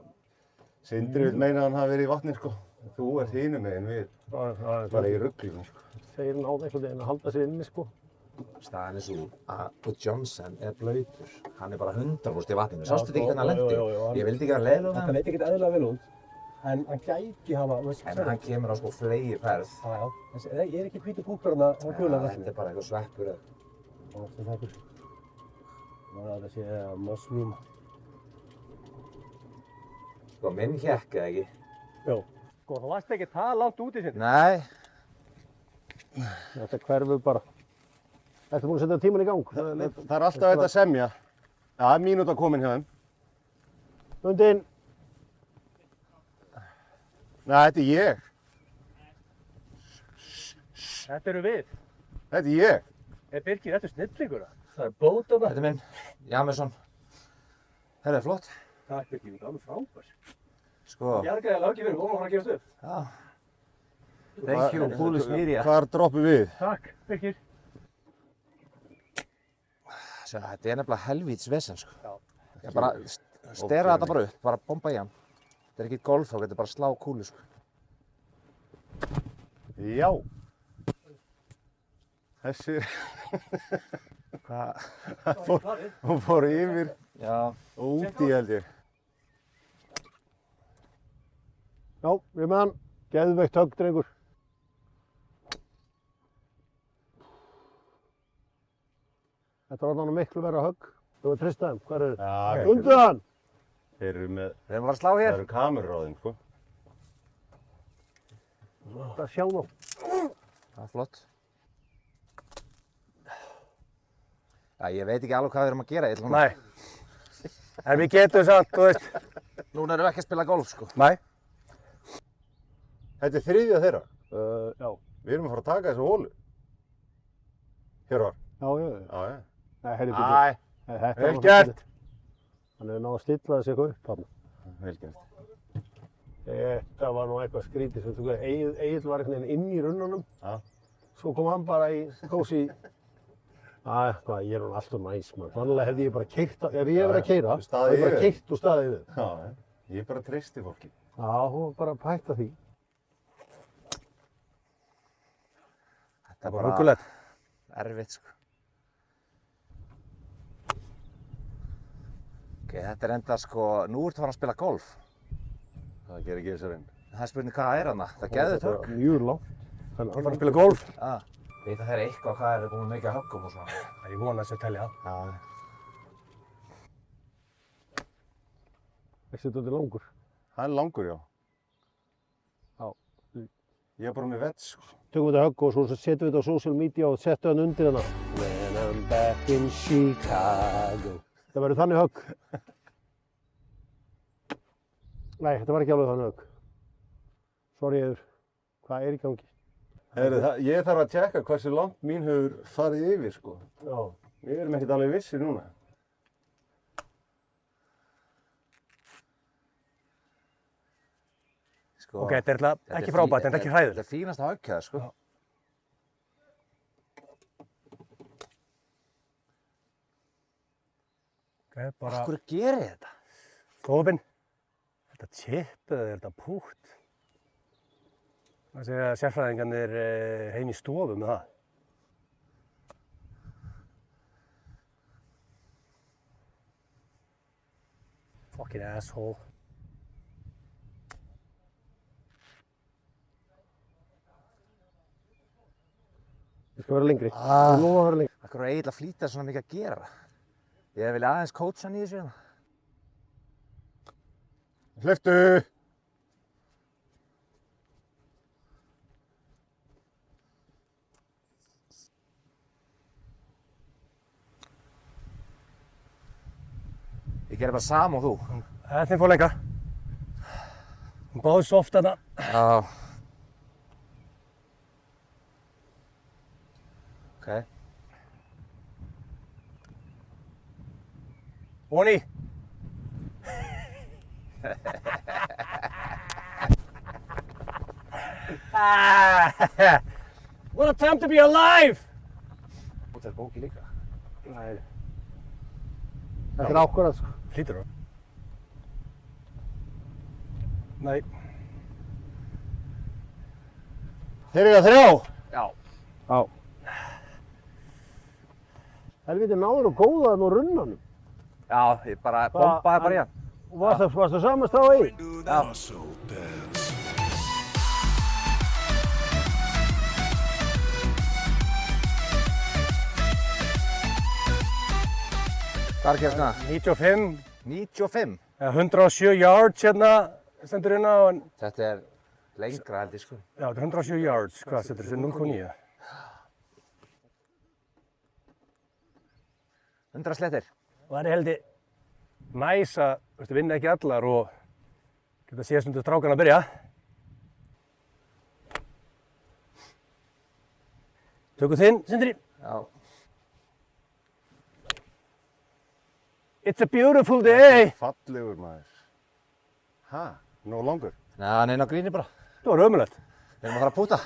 Speaker 4: Sindri vil meina að hann hafi verið í vatni, sko. Þú ert hinum meginn við. Bara í ruglinu, sko.
Speaker 2: Þeir náðu einhvern veginn að halda sér inni, sko.
Speaker 3: Staðan er svo að Johnson er blautur. Hann er bara 100% í vatninu. Sástu þetta ekki hvernig hann lendi? Ég vildi ekki vera leiðilegur
Speaker 1: Þetta leit ekkert eðlilega vel út. En hann gæti hafa...
Speaker 3: En hann kemur á sko flegi ferð.
Speaker 1: Já. Ég er ekki hvítu púkar hann að kula vatninu.
Speaker 3: Þetta er bara eitthvað sveppur.
Speaker 1: Það er svekkur. Það sé mushroom.
Speaker 3: Sko minn hékk eða ekki?
Speaker 1: Jó. Sko það varst ekki það langt út í sinni.
Speaker 3: Nei.
Speaker 2: Þetta hverfur bara. Ertu búinn að setja tímann í gang?
Speaker 4: Það er alltaf þetta að semja. Já, mínúta komin hjá þeim.
Speaker 2: Undinn.
Speaker 4: Nei, þetta er ég.
Speaker 1: Þetta eru við.
Speaker 4: Þetta er ég.
Speaker 1: Birgir, þetta er snillingur. Það er bótana.
Speaker 3: Þetta er minn. Jameson. Þetta er flott.
Speaker 1: Takk Birgir, það er alveg frábær.
Speaker 3: Sko.
Speaker 1: Bjargaði löggjöfinn, hún var að fara að gefast upp.
Speaker 3: Já. Thank you, Púlis Mýrja.
Speaker 4: Hvar droppum við?
Speaker 1: Takk Birgir.
Speaker 3: Þetta er nefnilega helvíts vesen, sko.
Speaker 1: Já.
Speaker 3: Ég bara stera þetta bara upp, bara bomba í hann. Þetta er ekki golfhók, þetta er bara slá kúlu, sko.
Speaker 4: Já. Þessi...
Speaker 3: Hvað?
Speaker 4: Hún fór yfir
Speaker 3: Já.
Speaker 4: og úti, held ég.
Speaker 2: Já, við með hann. Geðveikt högg, drengur. Þetta var alveg miklu verra högg. Þú var trista þeim. Hvað er þetta?
Speaker 4: Já,
Speaker 2: Undu hann!
Speaker 4: þeir eru með...
Speaker 3: Við erum bara að slá
Speaker 4: Það
Speaker 3: hér.
Speaker 4: eru kamerur á þeim, sko.
Speaker 2: Það sjá þá.
Speaker 3: Það er flott. Já, ég veit ekki alveg hvað við erum að gera.
Speaker 1: Nei. En við getum samt, þú veist.
Speaker 3: Núna erum við ekki að spila golf, sko.
Speaker 1: Nei.
Speaker 4: Þetta er þriðja þeirra.
Speaker 2: Já.
Speaker 4: Við erum að fara að taka þessu hólu. Hér var.
Speaker 2: Já.
Speaker 4: Já.
Speaker 2: Nei, heyrðu,
Speaker 4: Æ,
Speaker 2: Þetta
Speaker 4: vel
Speaker 2: var
Speaker 4: gert.
Speaker 2: Hann hefur náð að stilla þessi eitthvað upp þarna.
Speaker 4: Vel gert.
Speaker 2: Þetta var nú eitthvað skrítið sem þú veist, Egill var einhvern veginn inn í runnunum.
Speaker 4: Já.
Speaker 2: Svo kom hann bara í kósi. Hvað, ég er nú alltaf næs, mann. Vanlega hefði ég bara keyrt, ef ég hef verið að keyra,
Speaker 4: Staðið
Speaker 2: hefði ég bara
Speaker 4: yfir.
Speaker 2: keyrt og staðið við.
Speaker 4: Já, ég bara treysti fólki.
Speaker 2: Já, hún var bara að hætta því.
Speaker 3: Þetta er
Speaker 1: Bara huggulegt.
Speaker 3: erfitt, sko. Ok, þetta er enda, sko, nú ertu farin að spila golf.
Speaker 4: Það gerir gesarinn.
Speaker 3: Það er spurning hvað er hana. Það geður
Speaker 2: Þetta
Speaker 3: högg.
Speaker 2: var mjög langt.
Speaker 1: Hann var að spila golf.
Speaker 3: Já. Vita þeir eitthvað hvað er komið mikið að höggum og svona.
Speaker 1: Ég vona þess að telja það.
Speaker 3: Já.
Speaker 2: Þessi þetta er langur.
Speaker 4: Það er langur, já.
Speaker 2: Já.
Speaker 4: Ég er bara með vett, sko.
Speaker 2: Tökum við þetta högg og svo setjum við þetta á social media og setjum hann undir hana. When I'm back in Chicago. Það verður þannig högg. Nei, þetta var ekki alveg þannig högg. Sorry, Eður. Hvað er í gangi?
Speaker 4: Ég þarf að tjekka hversu langt mín hefur farið yfir, sko.
Speaker 2: Já.
Speaker 4: Við erum ekkert alveg vissir núna.
Speaker 3: Sko,
Speaker 1: Ok, þetta er ekki frábært, en þetta er ekki hræðilegt.
Speaker 3: Þetta er fínasta höggjaða, sko.
Speaker 1: Já. er bara
Speaker 3: Af hverju gerir þið þetta?
Speaker 1: þófinn. Þetta chip eða er þetta pútt? Það segja sérfræðingarnir heim í stofu með það. Fucking asshole.
Speaker 2: Ég skal vera lengri. Ég lofa að vera lengri.
Speaker 3: Af hverju er eiginlega flýta svona mikið að gera? Ég vil aðeins coacha hann í þessu hérna.
Speaker 2: Hleyptu!
Speaker 3: Ég gerir bara sama og þú.
Speaker 1: Þeim fór lengra. Hún báði svo oft þarna.
Speaker 3: Já. Ok.
Speaker 1: Oni! What a time to be alive!
Speaker 3: Þetta er bóki líka.
Speaker 2: Nei. Þetta er ákvarðað sko.
Speaker 1: Hlýtur það? Nei.
Speaker 2: Þeir eiga 3.
Speaker 3: Já.
Speaker 2: Já. Helviti náður og góðaðan og runnanum.
Speaker 3: Já, ég bara bombaði bara í hann.
Speaker 2: Og varstu samast á í?
Speaker 3: Já. Hvað er að gerast það?
Speaker 1: 95,
Speaker 3: 95.
Speaker 1: 107 yards hérna stendur hérna og
Speaker 3: Þetta er lengra held ég sko.
Speaker 1: já, þetta er 107 yards, hvað stendur þessi 0,9?
Speaker 3: 100 slettir.
Speaker 1: Og það er heldur næs að vinna ekki allar og geta séð stundu strákan að byrja. Tökum þinn, Sindri.
Speaker 3: Já.
Speaker 1: It's a beautiful day.
Speaker 2: Fallegur maður. Ha? No longer?
Speaker 3: Nei, hann er inn á gríni bara.
Speaker 1: Það var ömulegt.
Speaker 3: Við erum að fara að púta.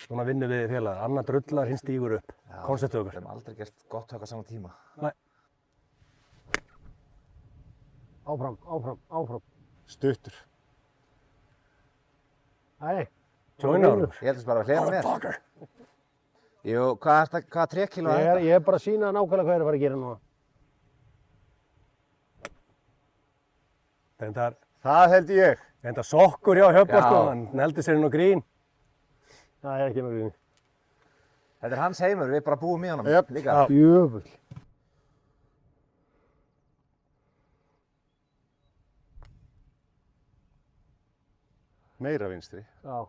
Speaker 1: Svona vinnum við félagar. Annar drullar, hinn stígur upp. Konceptið
Speaker 3: Við
Speaker 1: okkur.
Speaker 3: hefum aldrei gert gott högg á sama tíma.
Speaker 1: Nei.
Speaker 2: Áfram. Stuttur. Æ.
Speaker 1: Joina okkur.
Speaker 3: Ég held þess bara að hlera mér. Jú, hvað 3 kíló er þetta?
Speaker 2: Ég er bara að sýna nákvæmlega hvað ég er að fara að gera núna. Það held ég.
Speaker 1: Þetta sokkur hjá Hjöppa
Speaker 3: Já.
Speaker 1: sko, hann neldi sér inn á grín.
Speaker 2: Það er ekki með gríni.
Speaker 3: Þetta er hans heimur, við bara búum í honum.
Speaker 2: Jöp.
Speaker 3: Líka.
Speaker 1: Já.
Speaker 2: Jöfull. Meira vinstri. Já.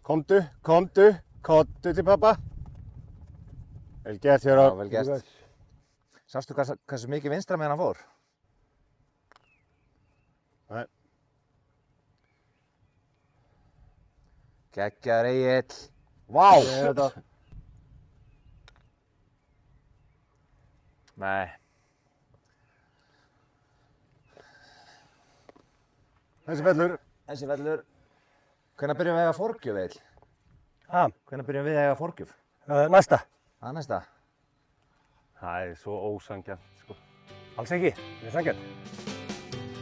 Speaker 2: Komdu til pappa. Vel gert hér á.
Speaker 3: Já, vel gert. Sástu hversu mikið vinstra með hann fór?
Speaker 2: Nei.
Speaker 3: Geggjaður Egill. Vá!
Speaker 2: Þetta.
Speaker 3: Nei.
Speaker 2: Þessi fellur.
Speaker 3: Þessi vellur. Hvenær byrjum við að eiga forgjöf, Egill?
Speaker 1: Ha,
Speaker 3: Hvenær byrjum við að eiga forgjöf?
Speaker 1: næsta.
Speaker 3: Það er næsta.
Speaker 2: Það er svo ósanngjarnt, sko.
Speaker 1: Alls ekki, það er sanngjarnt.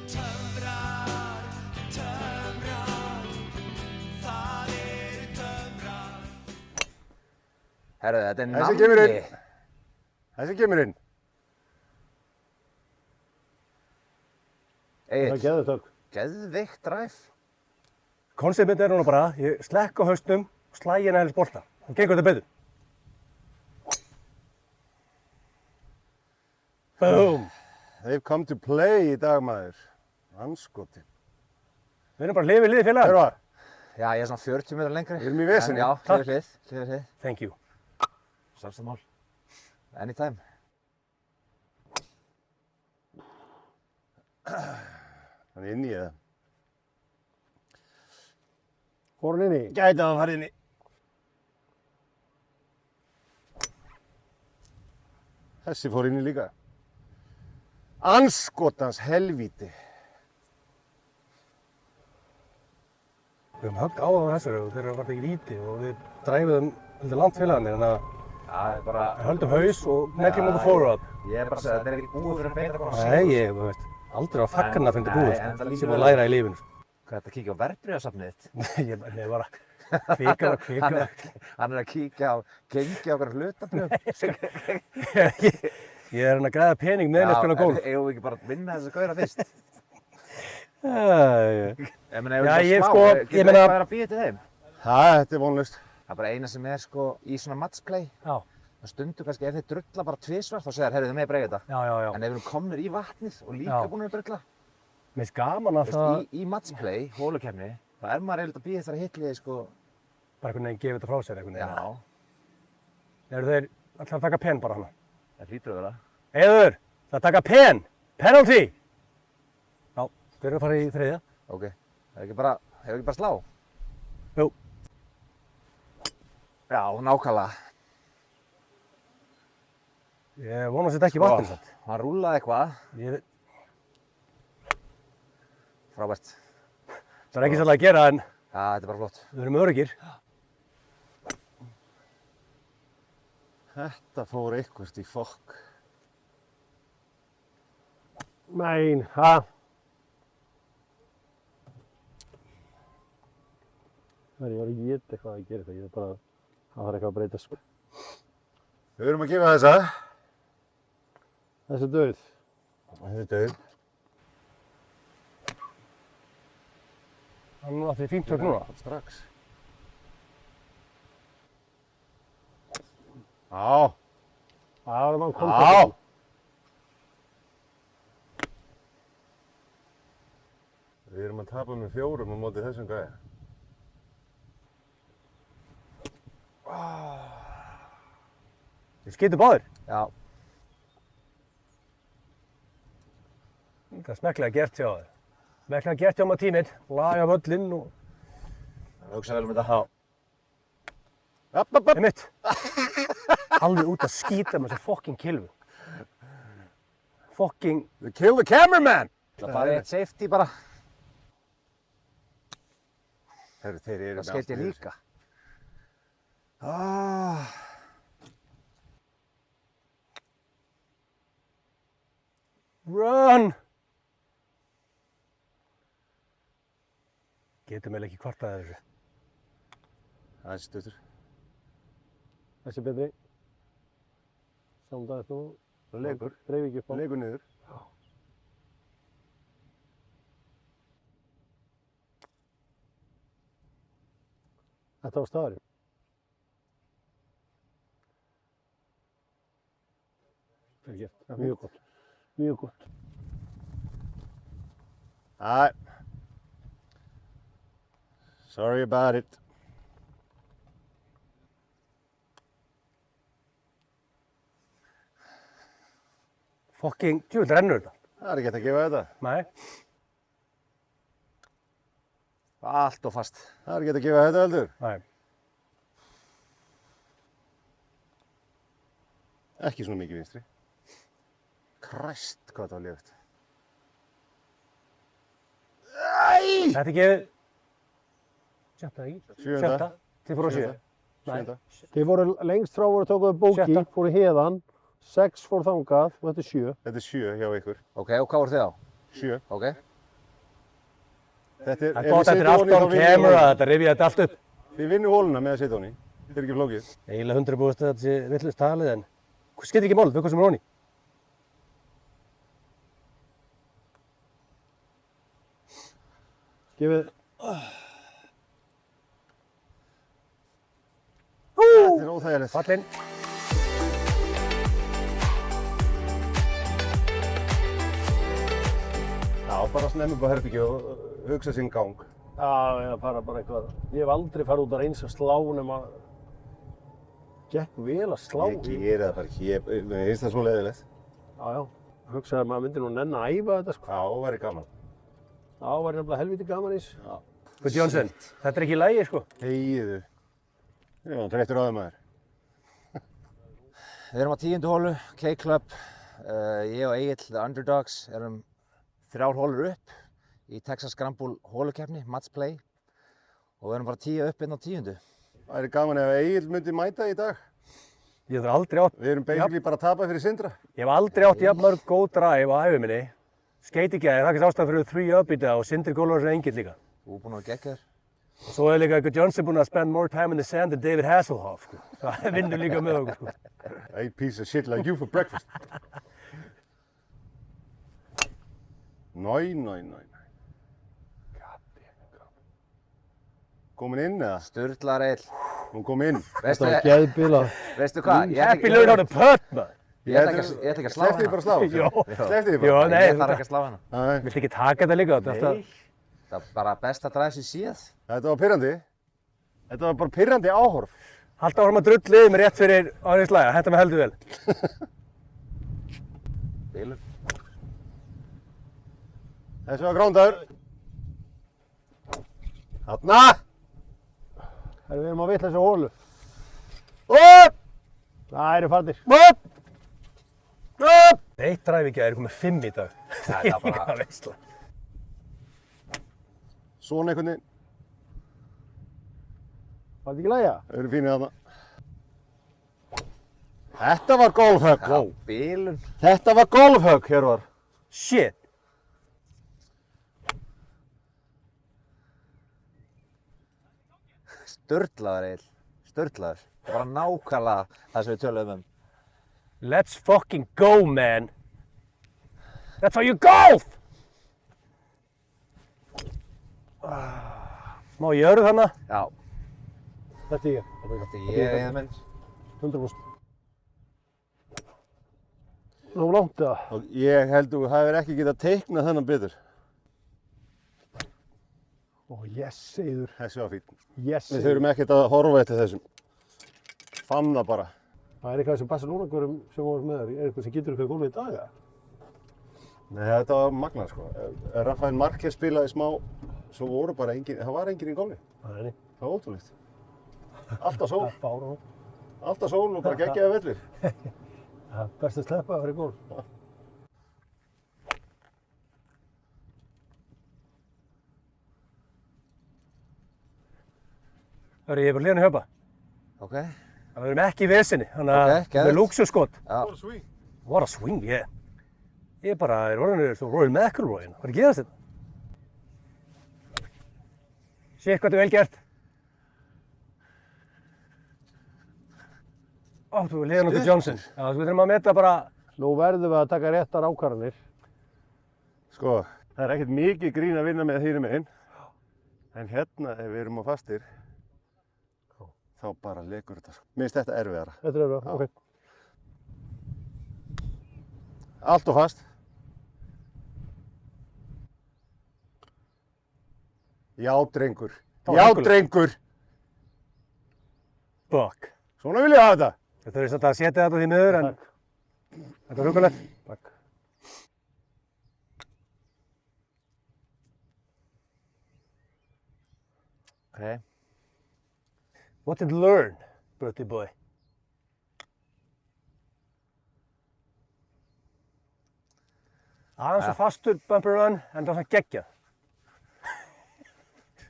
Speaker 3: Herru, þetta er
Speaker 2: Þessi kemur
Speaker 3: nammi.
Speaker 2: inn. Þessi kemur inn.
Speaker 3: Egill,
Speaker 2: geður tök.
Speaker 3: geðveikt dræf.
Speaker 1: Konceptið er núna bara, ég slekk á haustum og slægi henni helst bolta. Þá gengur þetta betur. Boom!
Speaker 2: They've come to play í dag, maður. Anskotin.
Speaker 1: Við erum bara hlið við hlið félagar.
Speaker 2: Hver var?
Speaker 3: Já, ég er svona 40 metra lengri.
Speaker 2: Við erum í vesinni.
Speaker 3: Já,
Speaker 1: Takk.
Speaker 3: hlið við hlið.
Speaker 1: Thank you.
Speaker 3: Samstamál. Anytime.
Speaker 2: Hann er inn í það. Fór hann inn í?
Speaker 1: Gæti að það fara inn í.
Speaker 2: Þessi fór inn í líka. Anskotans helvíti.
Speaker 1: Við höfum högg á þessu og þeir eru að fara ekki víti og við dræfum heldur langt félagarnir en að
Speaker 3: Það er bara...
Speaker 1: við höldum haus og neglum okkur forward.
Speaker 3: Ég er bara að segja, þetta er ekki búið fyrir að beita bara
Speaker 1: Nei, ég veist, aldrei á faggarna að finna búið,
Speaker 3: en það lítur
Speaker 1: sem að
Speaker 3: vel-
Speaker 1: læra í lífinu.
Speaker 3: Hvað er þetta að kíkja á verðbréfasafnið þitt?
Speaker 1: Nei, ég bara kvika.
Speaker 3: Hann er að kíkja á gengi á okkur hlutabrjöf.
Speaker 1: Ég er hann að græða pening með nefnskona golf.
Speaker 3: Eigum við ekki bara að vinna þessa gauðra fyrst?
Speaker 1: Ég
Speaker 3: Ég meina,
Speaker 1: Já, ég
Speaker 3: smá,
Speaker 1: sko,
Speaker 3: getur
Speaker 1: ég meina-
Speaker 3: eitthvað að býða til þeim?
Speaker 2: Þetta er vonlaust.
Speaker 3: Það er bara eina sem er sko í svona matchplay.
Speaker 1: Já,
Speaker 3: Það stundur kannski ef þeir drulla bara tvisvar þá segir heyrðu þið með breyga þetta.
Speaker 1: já.
Speaker 3: En ef við erum komnir í vatnið og líka
Speaker 1: Já.
Speaker 3: búin að drulla.
Speaker 1: Mér finnst gaman
Speaker 3: Þú
Speaker 1: alltaf
Speaker 3: veist, í matchplay, hólukefni, þá er maður eiginlega að býða þessari hitliði sko.
Speaker 1: bara einhvern veginn gefa þetta frá sér einhvern veginn.
Speaker 3: Já,
Speaker 1: Eru þeir alltaf að taka pen bara hana?
Speaker 3: það hlýtur að vera.
Speaker 1: Heiður, það taka pen! Penalty! Já, þeir eru að fara í þriðja.
Speaker 3: Ok, hefur ekki bara slá?
Speaker 1: Jú.
Speaker 3: Já, nákvæmlega.
Speaker 1: Ég vona að þetta ekki vatnið samt.
Speaker 3: Hann rúlaði eitthvað.
Speaker 1: Ég-
Speaker 3: Frábært.
Speaker 1: Það er ekki svolítið að gera en
Speaker 3: Já, þetta er bara flott.
Speaker 1: við erum öruggir.
Speaker 2: Þetta fór eitthvað í fokk.
Speaker 1: Nein, ha? Það er ég var ekki geta eitthvað að gera eitthvað, ég er bara, það þarf eitthvað að breytast sko.
Speaker 2: Við erum að gefa þessa.
Speaker 1: Þessi döð.
Speaker 2: Þetta er döð.
Speaker 1: Hann átti fínt tök núna.
Speaker 2: Strax. Já.
Speaker 1: Það var mann kom
Speaker 2: Já. Við erum að tapa með 4 á móti þessum gæja.
Speaker 1: Þið skeytu báðir.
Speaker 3: Já,
Speaker 1: Það er smekklega gert hjá þér. Smekklega gert hjá maður tíminn, laga völlinn og...
Speaker 3: hugsa vel um þetta.
Speaker 1: Einmitt. Alveg út að skýta með þessu fucking kilvu. Fucking...
Speaker 2: Kill the cameraman!
Speaker 3: Það fara í eitt safety bara.
Speaker 2: Heyrðu, þeir eru
Speaker 3: Það skeit ég líka. Ah.
Speaker 1: Run! Getum eiginlega ekki kvartað að þessu.
Speaker 2: Það er stuttur.
Speaker 1: Þessi er betri. Samdaðist nú.
Speaker 2: Leikur.
Speaker 1: Dreif ekki upp á.
Speaker 2: Leikur niður.
Speaker 1: Þetta var staðurinn. Það er gert. Mjög gott. Mjög gott.
Speaker 2: Sorry about it.
Speaker 1: Fucking, djúvill rennur þetta.
Speaker 2: Það er ekki hægt að gefa þetta.
Speaker 1: Nei.
Speaker 3: Allt og fast.
Speaker 2: Það er ekki hægt að gefa þetta heldur.
Speaker 1: Nei.
Speaker 2: Ekki svona mikið vinstri. Kræst, hvað það var létt.
Speaker 1: Þetta er ekki... Sjötta ekki?
Speaker 2: Sjöunda.
Speaker 1: Þið fóru á sjö.
Speaker 2: Sjöunda.
Speaker 5: Þið voru lengst frá voru tókuðu bóki,
Speaker 1: Sjötta.
Speaker 5: fóru héðan, 6 fóru þangað og þetta er 7.
Speaker 2: Þetta er 7 hjá ykkur.
Speaker 3: Ok, og hvað voru þið á?
Speaker 2: 7.
Speaker 3: Ok.
Speaker 2: Þetta
Speaker 1: Það er gott, þetta er allt on camera, þetta rifja þetta allt upp.
Speaker 2: Þið vinnu hóluna með að setja honi. Þetta er ekki flókið.
Speaker 1: Eiginlega 100% að þetta sé villust talið en... Skiptir ekki mál, við hvað sem er honi.
Speaker 5: Gefið,
Speaker 2: Þetta er óþægilegt.
Speaker 1: Fallinn.
Speaker 2: Já, bara snemmi upp á herbyggju og hugsa sinn gang.
Speaker 5: já, fara bara eitthvað. Ég hef aldrei farið út að reyns að slá nema... Gekk vel að slá.
Speaker 2: Ég geri það bara ekki. Mér finnst það svo leiðilegt.
Speaker 5: Já. Hugsaði að maður myndi nú nenn að æfa þetta sko.
Speaker 2: Já, það væri gaman.
Speaker 5: Já, var nefnilega helviti gaman í þessu.
Speaker 1: Guð Jónsson, þetta er ekki í lagi sko.
Speaker 2: Heiðu. Já, þreyttur á þeim maður.
Speaker 3: Við erum á 10. hólu, K-Club. Ég og Egill, The Underdogs, erum 3 hólur upp í Texas Scramble hólukeppni, match play. Og við erum bara 10 upp inn á 10.
Speaker 2: Það er gaman ef Egil myndi mæta í dag.
Speaker 1: Ég hef aldrei átt,
Speaker 2: Við erum basically bara að tapa fyrir Sindra.
Speaker 1: ég hef aldrei átt jafn mörg góð drive á ævi minni. Skeiti ekki það er kannski ástæðan fyrir 3 up í dag og Sindri Gólfur er engill líka.
Speaker 3: Þú er búinn að gegja þér.
Speaker 1: Og svo er líka Johnson búinn að spend more time in the sand than David Hasselhoff, sko. Það vinnur líka með okkur, sko.
Speaker 2: I eat piece of shit like you for breakfast. Nói. Komin inn eða?
Speaker 3: Sturlar Eil.
Speaker 2: Hún kom inn.
Speaker 3: Veistu,
Speaker 5: Þetta var geðbilað.
Speaker 3: veistu hvað?
Speaker 1: Happy learn how to putt, man.
Speaker 3: Ég ætla ekki að slá
Speaker 2: Sleppti þið bara að slá?
Speaker 1: Jó.
Speaker 2: Sleppti þið
Speaker 1: Jó,
Speaker 2: bara?
Speaker 1: nei,
Speaker 3: Ég þarf ekki að slá hana.
Speaker 2: Nei.
Speaker 1: viltu ekki taka þetta líka? Þetta er alltaf,
Speaker 3: Það er bara besta drive sem séð.
Speaker 2: Þetta var pirrandi. Þetta var bara pirrandi áhorf.
Speaker 1: halda áfram að drullið með rétt fyrir árið slæja, þetta með heldur vel.
Speaker 3: Bilur.
Speaker 2: Þessi var grándaður. Þarna!
Speaker 5: Við erum að vitla þessu hólu.
Speaker 2: Upp!
Speaker 5: Það eru farnir.
Speaker 2: Upp! Upp!
Speaker 1: Eitt dræfi ekki að það er komið 5 í dag.
Speaker 3: Það er bara
Speaker 1: veistla.
Speaker 2: Svona einhvern veginn.
Speaker 5: Var þetta ekki lægja?
Speaker 2: Þau eru fínir þarna. Þetta var golfhögg.
Speaker 3: Já, bilun.
Speaker 2: Þetta var golfhögg, Hjörvar.
Speaker 1: Shit.
Speaker 3: Sturlaður Eil. Sturlaður. Það er bara nákvæmlega það sem við töluðum um.
Speaker 1: Let's fucking go, man. That's how you golf! Smá jörð þarna.
Speaker 3: Já,
Speaker 5: Þetta er ég.
Speaker 3: þetta er ég eða minn.
Speaker 5: 100%. Nú langt eða?
Speaker 2: Og ég held þú hafðir ekki getað teiknað þennan betur.
Speaker 5: Ó, yes, segður.
Speaker 2: Þessi var fín.
Speaker 5: Yes,
Speaker 2: Við þurfum ekkert að horfa eftir þessum. Fann það bara.
Speaker 5: Það er eitthvað sem Barcelona-görum sem voru með þér. Er eitthvað sem getur ykkur gólfið í dag, eða?
Speaker 2: Nei, þetta var magnað, sko. Rafael Marquez spilaði smá, svo voru bara engin, það var engin í golfi.
Speaker 5: Nei.
Speaker 2: Það var ótrúlegt. Alltaf sól.
Speaker 5: Það fára hún.
Speaker 2: Alltaf sól og bara geggjaði vellir.
Speaker 5: Það er best að sleppa það fyrir gólf.
Speaker 1: Hörru, ég er bara hlýðan að hjöpa.
Speaker 3: Ok.
Speaker 1: Það verðum ekki í vesinni, þannig að
Speaker 3: Ok,
Speaker 1: það
Speaker 3: geðveikt.
Speaker 1: er lúksusskot.
Speaker 3: Já.
Speaker 1: What a swing, yeah. Ég er bara, er orðinur svo Rory McIlroy. Hvað er að gerast þetta? Shit, hvað þetta er vel gert. Áttu við hlýðan okkur Johnson. Já, sko, við þurfum að meta bara,
Speaker 5: Nú verðum við að taka réttar ákvarðanir.
Speaker 2: Sko, það er ekkert mikið grín að vinna með þínum meginn. En hérna, ef við erum á fastir, þá bara lekur þetta. Minnst þetta erfiðara.
Speaker 5: Þetta er það, ok.
Speaker 2: Allt og fast. Já, drengur.
Speaker 1: Það var
Speaker 2: Já,
Speaker 1: huggulega.
Speaker 2: drengur.
Speaker 1: fuck.
Speaker 2: Svona vil ég hafa þetta.
Speaker 1: Þetta er svolítið að setja þetta því miður, en þetta er hugulegt.
Speaker 5: Takk.
Speaker 3: Ok.
Speaker 1: What did you learn, birthday boy? Aðeins svo fastur bumper run, en það var svona geggjað.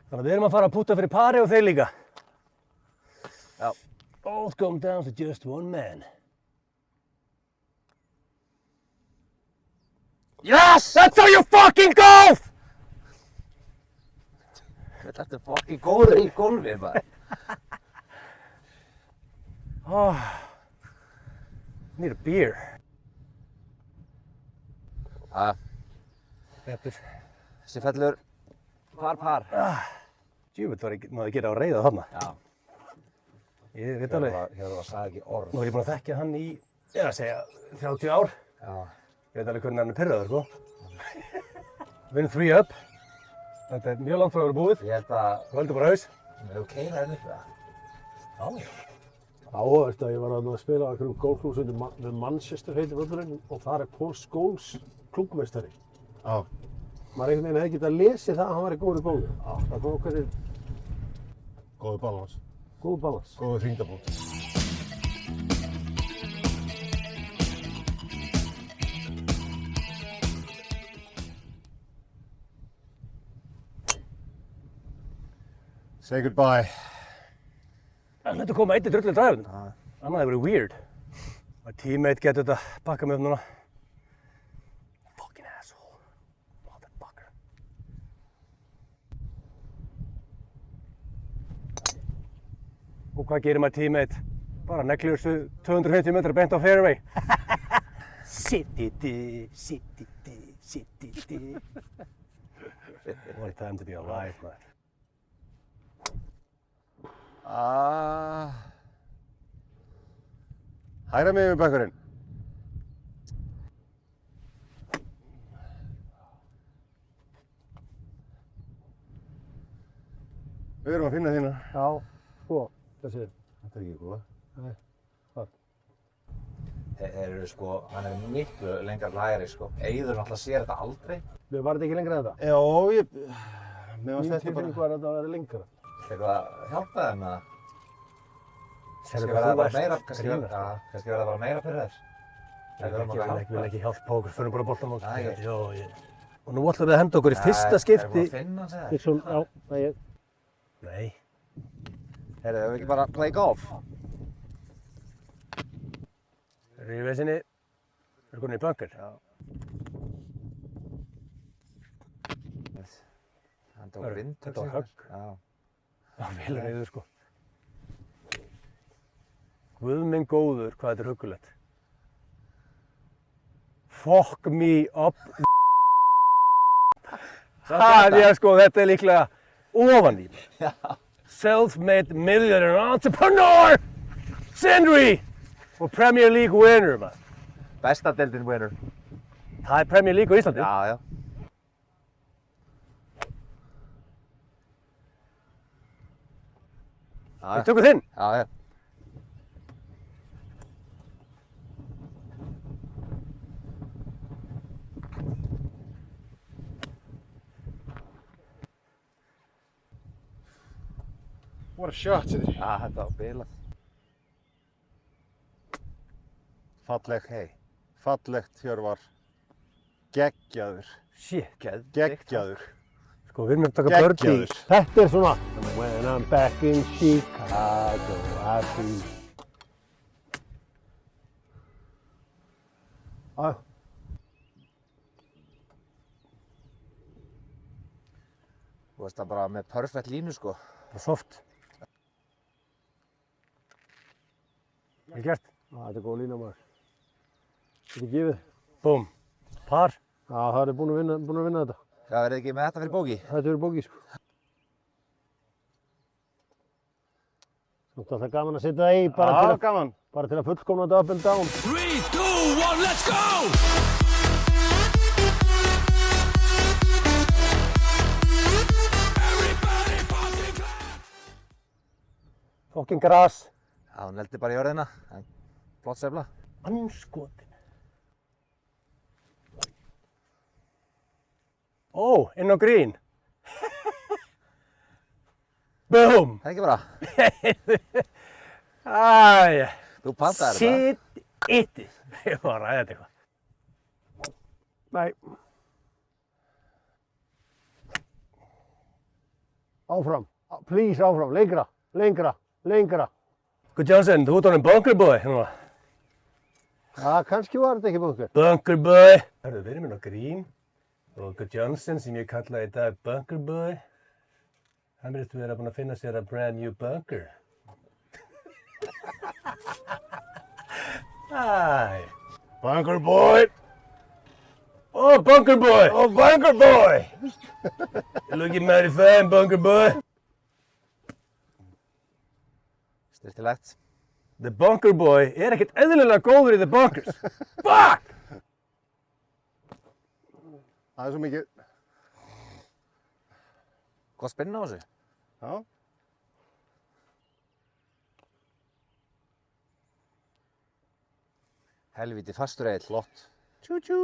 Speaker 1: Þannig að við erum að fara að púta fyrir pari og þeir líka.
Speaker 3: Já.
Speaker 1: Both come down to just one man. Yes! That's how you fucking golf!
Speaker 3: Þetta er fucking góður í golfi bara.
Speaker 1: Oh, need a beer.
Speaker 3: Já,
Speaker 1: Peppur.
Speaker 3: þessi fellur par.
Speaker 1: Djúvill var ég, maður geta á reiða þarna.
Speaker 3: Já.
Speaker 1: Ég veit alveg,
Speaker 3: Hjörvar sagði ekki orð.
Speaker 1: nú er ég búinn að þekkja hann í, ég er að segja, 30 ár.
Speaker 3: Já.
Speaker 1: Ég veit alveg hvernig hann er pirraður, sko. Við erum 3 up. Þetta er mjög langt frá að vera búið.
Speaker 3: Ég held að
Speaker 1: Þú heldur bara haus.
Speaker 3: við hefum keilað henni upp það.
Speaker 1: Já.
Speaker 5: Áhugavert að ég var að spila á einhverjum golfklúbs við Manchester heitir völlurinn og þar er Paul Scholes klúbbmeistari.
Speaker 2: Já.
Speaker 5: Maður einhvern veginn hefði getað lesið það að hann væri góður í golfi. Það kom okkur
Speaker 2: Góður balans.
Speaker 5: góð balans.
Speaker 2: Góður hringdabútt. Say goodbye.
Speaker 1: Það hluti að koma eitt í drullu dræfun. Annað hefur verið weird. My teammate getur þetta bakkað mig upp núna. Fucking asshole. Motherfucker. Og hvað gerir my teammate? Bara neglir þessu 250 metra beint á fairway. Sittiti. What a time to be alive, man.
Speaker 2: Hægra megin við bakkurinn. Við erum að finna þína.
Speaker 5: Já, sko, þessi er.
Speaker 2: Þetta er ekki góða.
Speaker 5: Nei, þar.
Speaker 3: Þeir eru sko, hann er miklu lengra lægri sko. Eiður náttúrulega sér þetta aldrei.
Speaker 5: Við varum þetta ekki lengra en þetta?
Speaker 2: Já, mér
Speaker 5: Mín tilfinning var að þetta væri lengra.
Speaker 3: Eitthvað að hjálpa þeim með það?
Speaker 1: Sérðu
Speaker 3: Kannski
Speaker 1: hvað
Speaker 3: verða
Speaker 1: þú
Speaker 3: bara
Speaker 1: ert
Speaker 3: meira,
Speaker 1: grínast.
Speaker 3: kannski verða bara meira fyrir þess.
Speaker 1: Ég vil ekki hjálpa okkur, förum bara boltan á
Speaker 3: Nei,
Speaker 1: okkur. Og nú ætlum við að henda okkur í fyrsta skipti.
Speaker 3: Er það að finna hans eða?
Speaker 5: Nixon, já, það er.
Speaker 1: Nei.
Speaker 3: Heyrðu, hefur við ekki bara play golf?
Speaker 1: Rífvesinni. Erum komin í bunker.
Speaker 3: Já. Hann tók
Speaker 1: Hörru,
Speaker 3: vindtök.
Speaker 1: þetta var högg.
Speaker 3: Já.
Speaker 1: Já, vel reyður sko. Guð minn góður, hvað þetta er huggulegt. Fuck me up. Það er sko, þetta er líklega ofan í. Self-made millionaire entrepreneur! Sindri! Og Premier League winner, maður.
Speaker 3: Besta deildin winner.
Speaker 1: Það er Premier League á Íslandi.
Speaker 3: Já, já.
Speaker 1: Við tökum þinn.
Speaker 3: Já, já.
Speaker 2: What a shot, Sindri.
Speaker 3: Já, þetta var bilað.
Speaker 2: Fallegt.
Speaker 3: Hey.
Speaker 2: Fallegt, Hjörvar. Geggjaður.
Speaker 1: Shit.
Speaker 2: Geggjaður.
Speaker 1: Sko, við erum að taka birdie.
Speaker 2: Geggjaður.
Speaker 5: Þetta er svona. When I'm back in Chicago, I feel. Já.
Speaker 3: Þú veist það bara með perfect línu sko.
Speaker 1: Bara soft. Vel gert.
Speaker 5: Já, þetta er góð lína maður. Þetta er gefið.
Speaker 1: Búm. Par.
Speaker 5: Já, það er búin að vinna þetta.
Speaker 3: Já, verðið ekki með þetta fyrir bóki?
Speaker 5: Þetta er bóki, sko. Samt alltaf gaman að setja það í bara til að fullkomna þetta up and down.
Speaker 6: 3, 2, 1, let's go! Everybody fucking clap!
Speaker 1: Fucking gras.
Speaker 3: Já, hún neldi bara í jörðina. Flott sveifla.
Speaker 1: Anskotin. Ó, inn á grín. Boom.
Speaker 3: Það er ekki bara.
Speaker 1: Æ,
Speaker 3: Þú pantaðir þetta.
Speaker 1: Sitt itti. Ég var að ræða þetta eitthvað.
Speaker 5: Nei. Áfram. Please áfram. Lengra. Lengra. Lengra.
Speaker 1: Good Johnson, þú ert honum bunker boy núna.
Speaker 5: Já, kannski var þetta ekki bunker.
Speaker 1: Bunker boy. Hörðu, við erum inn á grín. Og Good Johnson, sem ég kalla í dag bunker boy, hann virðist vera búinn að finna sér að brand new bunker. Æ.
Speaker 2: Bunker boy.
Speaker 1: Oh, bunker boy.
Speaker 2: Oh, bunker boy.
Speaker 1: You're looking mighty fine, bunker boy.
Speaker 3: Styrtilegt.
Speaker 1: The bunker boy er ekkert eðlilega góður í the bunkers. Fuck!
Speaker 2: Það er svo mikið.
Speaker 3: Hvað spinna á þessu?
Speaker 2: Já.
Speaker 3: Helvíti fastur eill.
Speaker 2: Flott.
Speaker 1: Tjú, tjú.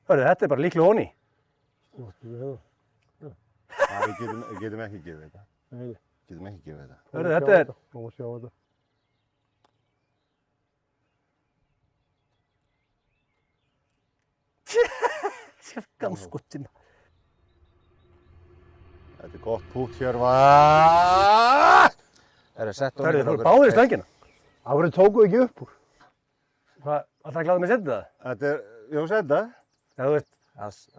Speaker 1: Hörru, þetta er bara líklega honi.
Speaker 2: Við getum ekki gefið þetta.
Speaker 5: Nei.
Speaker 2: Getum ekki gefið þetta.
Speaker 1: Hörru, þetta er...
Speaker 5: Nú að sjá þetta.
Speaker 1: Gamskotin.
Speaker 2: Þetta er gott pút Hjörvar.
Speaker 3: Eru sett
Speaker 1: Það eru fór báðir í stöngina.
Speaker 5: Af hverju tóku ekki upp úr?
Speaker 1: Hvað, alltaf gláðum við setja það?
Speaker 2: Þetta er, jú, senda.
Speaker 1: Já, þú veist,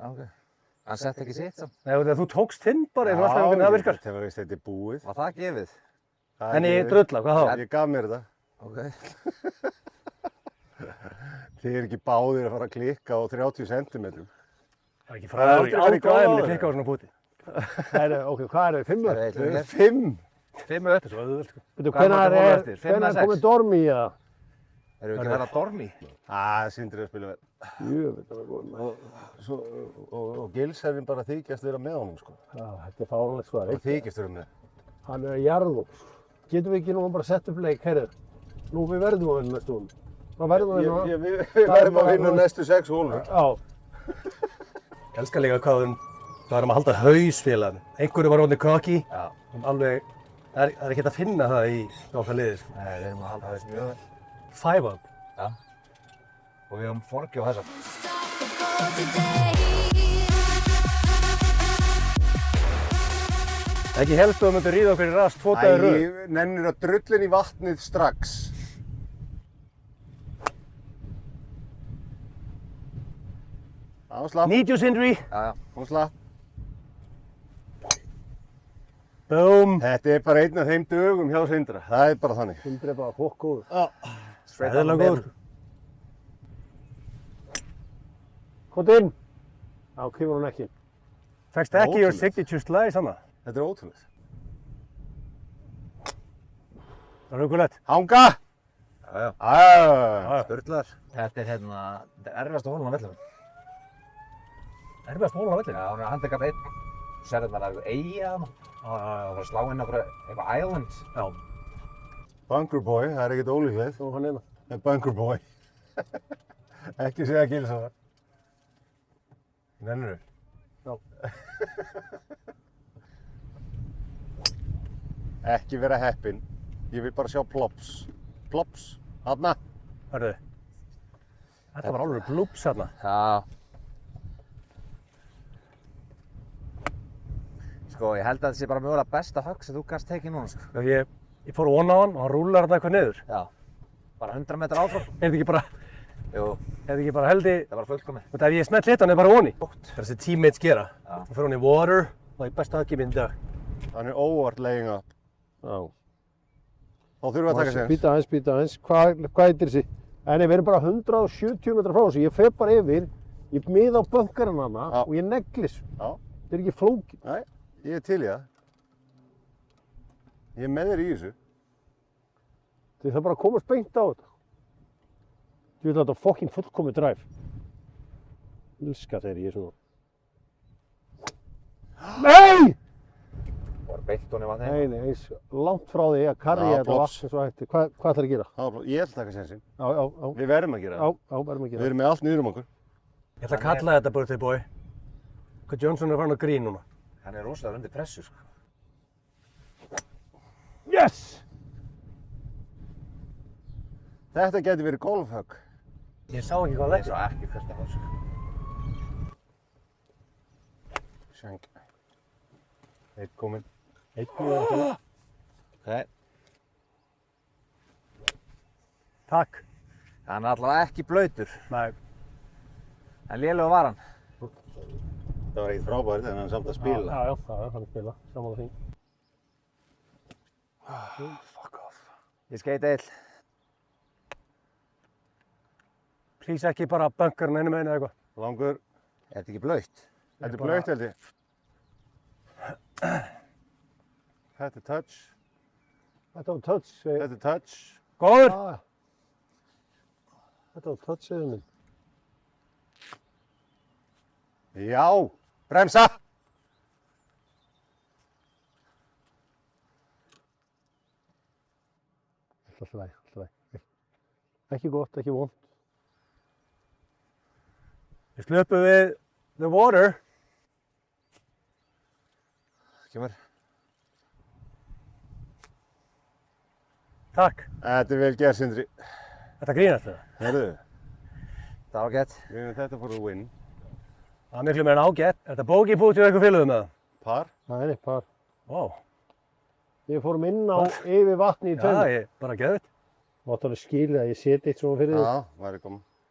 Speaker 3: Ok. Hann sett ekki sitt samt.
Speaker 1: nei, þú tókst þinn bara eins og alltaf hvernig það virkar.
Speaker 2: Þetta var veist, þetta er búið.
Speaker 3: Var það gefið?
Speaker 2: Það
Speaker 1: En
Speaker 2: er
Speaker 1: í
Speaker 2: gefið.
Speaker 1: drulla, hvað þá?
Speaker 2: Ég gaf mér þetta.
Speaker 3: Ok.
Speaker 2: Þið er ekki báðir að fara að klikka á 30 cm.
Speaker 1: Það er ekki fræður í
Speaker 2: aldrei farið í
Speaker 1: alga
Speaker 2: golf
Speaker 1: æfni
Speaker 2: áður.
Speaker 1: klikka á svona púti.
Speaker 5: Ok, hvað er það? 5
Speaker 3: Það
Speaker 5: öll?
Speaker 3: er eitthvað
Speaker 2: 5.
Speaker 3: 5 upp.
Speaker 1: Svo auðvöld, sko.
Speaker 5: Veitu,
Speaker 3: Hvað er
Speaker 5: hvenær
Speaker 3: maður að
Speaker 5: er,
Speaker 3: eftir? 5
Speaker 5: hvenær
Speaker 3: eða
Speaker 5: er komið
Speaker 3: 6?
Speaker 5: dormi í það?
Speaker 3: Erum við ekki að vera dormi?
Speaker 2: Sindri að spila vel.
Speaker 5: Jú, veit það góð.
Speaker 2: Og Gilsarinn bara þykjast vera með honum, sko.
Speaker 5: Já, þetta er fáránlegt sko.
Speaker 2: Bara þykjast vera með.
Speaker 5: Hann er að jarðum. Getum við ekki nú bara sett upp leik, heyrðu? Nú við verðum að vinna næstu hún. Nú verðum að vinna.
Speaker 2: Við verðum að vinna næstu 6 hólur.
Speaker 5: Já,
Speaker 1: Ég elskar líka hvað það erum að halda hausfélaginu. Einhverju var orðið koki.
Speaker 3: Já.
Speaker 1: Alveg, það er ekki hægt að finna það í okkar liði, sko.
Speaker 3: Nei, við erum að halda þess mjög vel.
Speaker 1: 5 up.
Speaker 3: Já. Og við höfum forgið á þessa.
Speaker 1: Ekki helst að þú myndir ríða okkur í rast 2 dagar í röð.
Speaker 2: Æ, nennir að drullin í vatnið strax. Áslapp,
Speaker 1: Need you, Sindri.
Speaker 3: Já.
Speaker 2: áslapp.
Speaker 1: Boom.
Speaker 2: Þetta er bara einn af þeim dögum hjá Sindra. Það er bara þannig.
Speaker 5: Sindri er bara fokkóður.
Speaker 1: Eðlilega góður.
Speaker 5: Komdu inn. Já, kemur hún ekki.
Speaker 1: Fækst ekki your
Speaker 2: Ótrúlegt.
Speaker 1: signature slide saman.
Speaker 2: Þetta er ótrúlega.
Speaker 1: Það er hugulegt.
Speaker 2: Hanga!
Speaker 3: Já.
Speaker 2: Sturlar.
Speaker 3: Þetta er hérna, þetta er erfiðasta hólun á vellinum.
Speaker 1: Erfiðast hólan á vellinu.
Speaker 3: Já, hún er handtekað einn. Þú sér þetta að eiga hana.
Speaker 1: Já, já, já.
Speaker 3: Það var að slá inn okkur eitthvað island.
Speaker 1: Já.
Speaker 2: Bunker boy, það er ekkert ólíklegt.
Speaker 5: Nú hann hérna.
Speaker 2: Það er bunker boy. Ekki segja Gilsar. Nennir þú?
Speaker 5: Já.
Speaker 2: Ekki vera heppinn. Ég vil bara sjá plops. Plops. Þarna.
Speaker 1: Hörðu. Þetta var alveg blúps hérna.
Speaker 3: Já. Sko, ég held að þetta sé bara mögulega besta högg sem þú gast tekið núna, sko.
Speaker 1: Ég fór ofan á hann og hann rúlar hérna eitthvað niður.
Speaker 3: Já. Bara 100 metrar áfram.
Speaker 1: Er þetta ekki bara,
Speaker 3: Jú,
Speaker 1: heldi,
Speaker 3: það var fullkomið.
Speaker 1: ef ég smelt lit hann er bara onni. Það er þessi teammates gera.
Speaker 3: Já.
Speaker 1: Þú fyrir hann í water og í besta höggi minn í dag.
Speaker 2: Hann er óvart laying up.
Speaker 5: Já.
Speaker 2: Þá þurfum við að taka séns.
Speaker 5: Býta aðeins. Hvað heitir þessi? En við erum bara 170 metrar frá þessu. Ég fer bara yfir, ég miða á bunkarinn hana
Speaker 2: Já.
Speaker 5: og ég neglis.
Speaker 2: Já.
Speaker 5: Þetta er ekki flókið.
Speaker 2: Nei, ég er til í það. Ég er með þér í þessu.
Speaker 5: Þið þarf bara að komast beint á þetta. Ég vil að þetta fucking fullkomið dræf. Elska þegar ég er svona. Nei!
Speaker 3: Það var beint honni vatni.
Speaker 5: Nei, eins langt frá því að karja
Speaker 2: Já,
Speaker 5: þetta
Speaker 2: plops.
Speaker 5: vatn eins og hætti. Hvað ætlar að gera?
Speaker 2: Ég ætla að taka sénsinn.
Speaker 5: Já.
Speaker 2: Við verðum að gera það.
Speaker 5: Verðum að
Speaker 2: Við
Speaker 5: gera.
Speaker 2: erum með allt niður um okkur.
Speaker 1: Ég ætla að kalla þetta birthday boy. Hvað Johnson er farin að grín núna.
Speaker 3: Hann er rosalega undir pressu, sko.
Speaker 5: Yes!
Speaker 2: Þetta geti verið golfhögg.
Speaker 1: Ég sá ekki hvað
Speaker 3: Það er
Speaker 1: leggur.
Speaker 3: svo ekki fyrsta högg, sko.
Speaker 2: Sjöng. Eitt kominn.
Speaker 1: Einn mjög þetta.
Speaker 3: Ok.
Speaker 1: Takk.
Speaker 3: Hann er allavega ekki blautur.
Speaker 1: Nei.
Speaker 3: En lélegur var hann.
Speaker 2: Það var ekkert frábært en hann er samt að spila.
Speaker 5: Já, hann er að spila. Saman að því.
Speaker 1: Fuck off.
Speaker 3: Ég skeiti eill.
Speaker 1: Please ekki bara bunkarinn einu meginn eða eitthvað.
Speaker 2: Langur.
Speaker 3: Er þetta ekki blaut?
Speaker 2: Þetta er blautt held ég. Þetta er touch.
Speaker 5: Þetta var touch.
Speaker 2: Þetta er touch.
Speaker 1: Góður.
Speaker 5: Þetta var touch, segðu minn.
Speaker 2: Já. Bremsa.
Speaker 5: Alltaf læg. Ekki gott, ekki vont.
Speaker 1: Við slöpum við the water.
Speaker 3: Kemur.
Speaker 1: Takk.
Speaker 2: Þetta er vel gert, Sindri.
Speaker 1: Þetta grínast það.
Speaker 2: Herðu,
Speaker 3: Það var gett.
Speaker 2: við erum þetta for a win.
Speaker 1: Það er miklu meira en ágætt. Er þetta bogey pút hjá eitthvað félögum með það?
Speaker 2: Par.
Speaker 5: Nei, par.
Speaker 1: Vá.
Speaker 5: Við fórum inn á yfir vatni í
Speaker 1: Já,
Speaker 5: tveimur.
Speaker 1: ég bara geðið.
Speaker 5: Máttu alveg skilja að ég seti eitt svona fyrir þig.
Speaker 2: Já,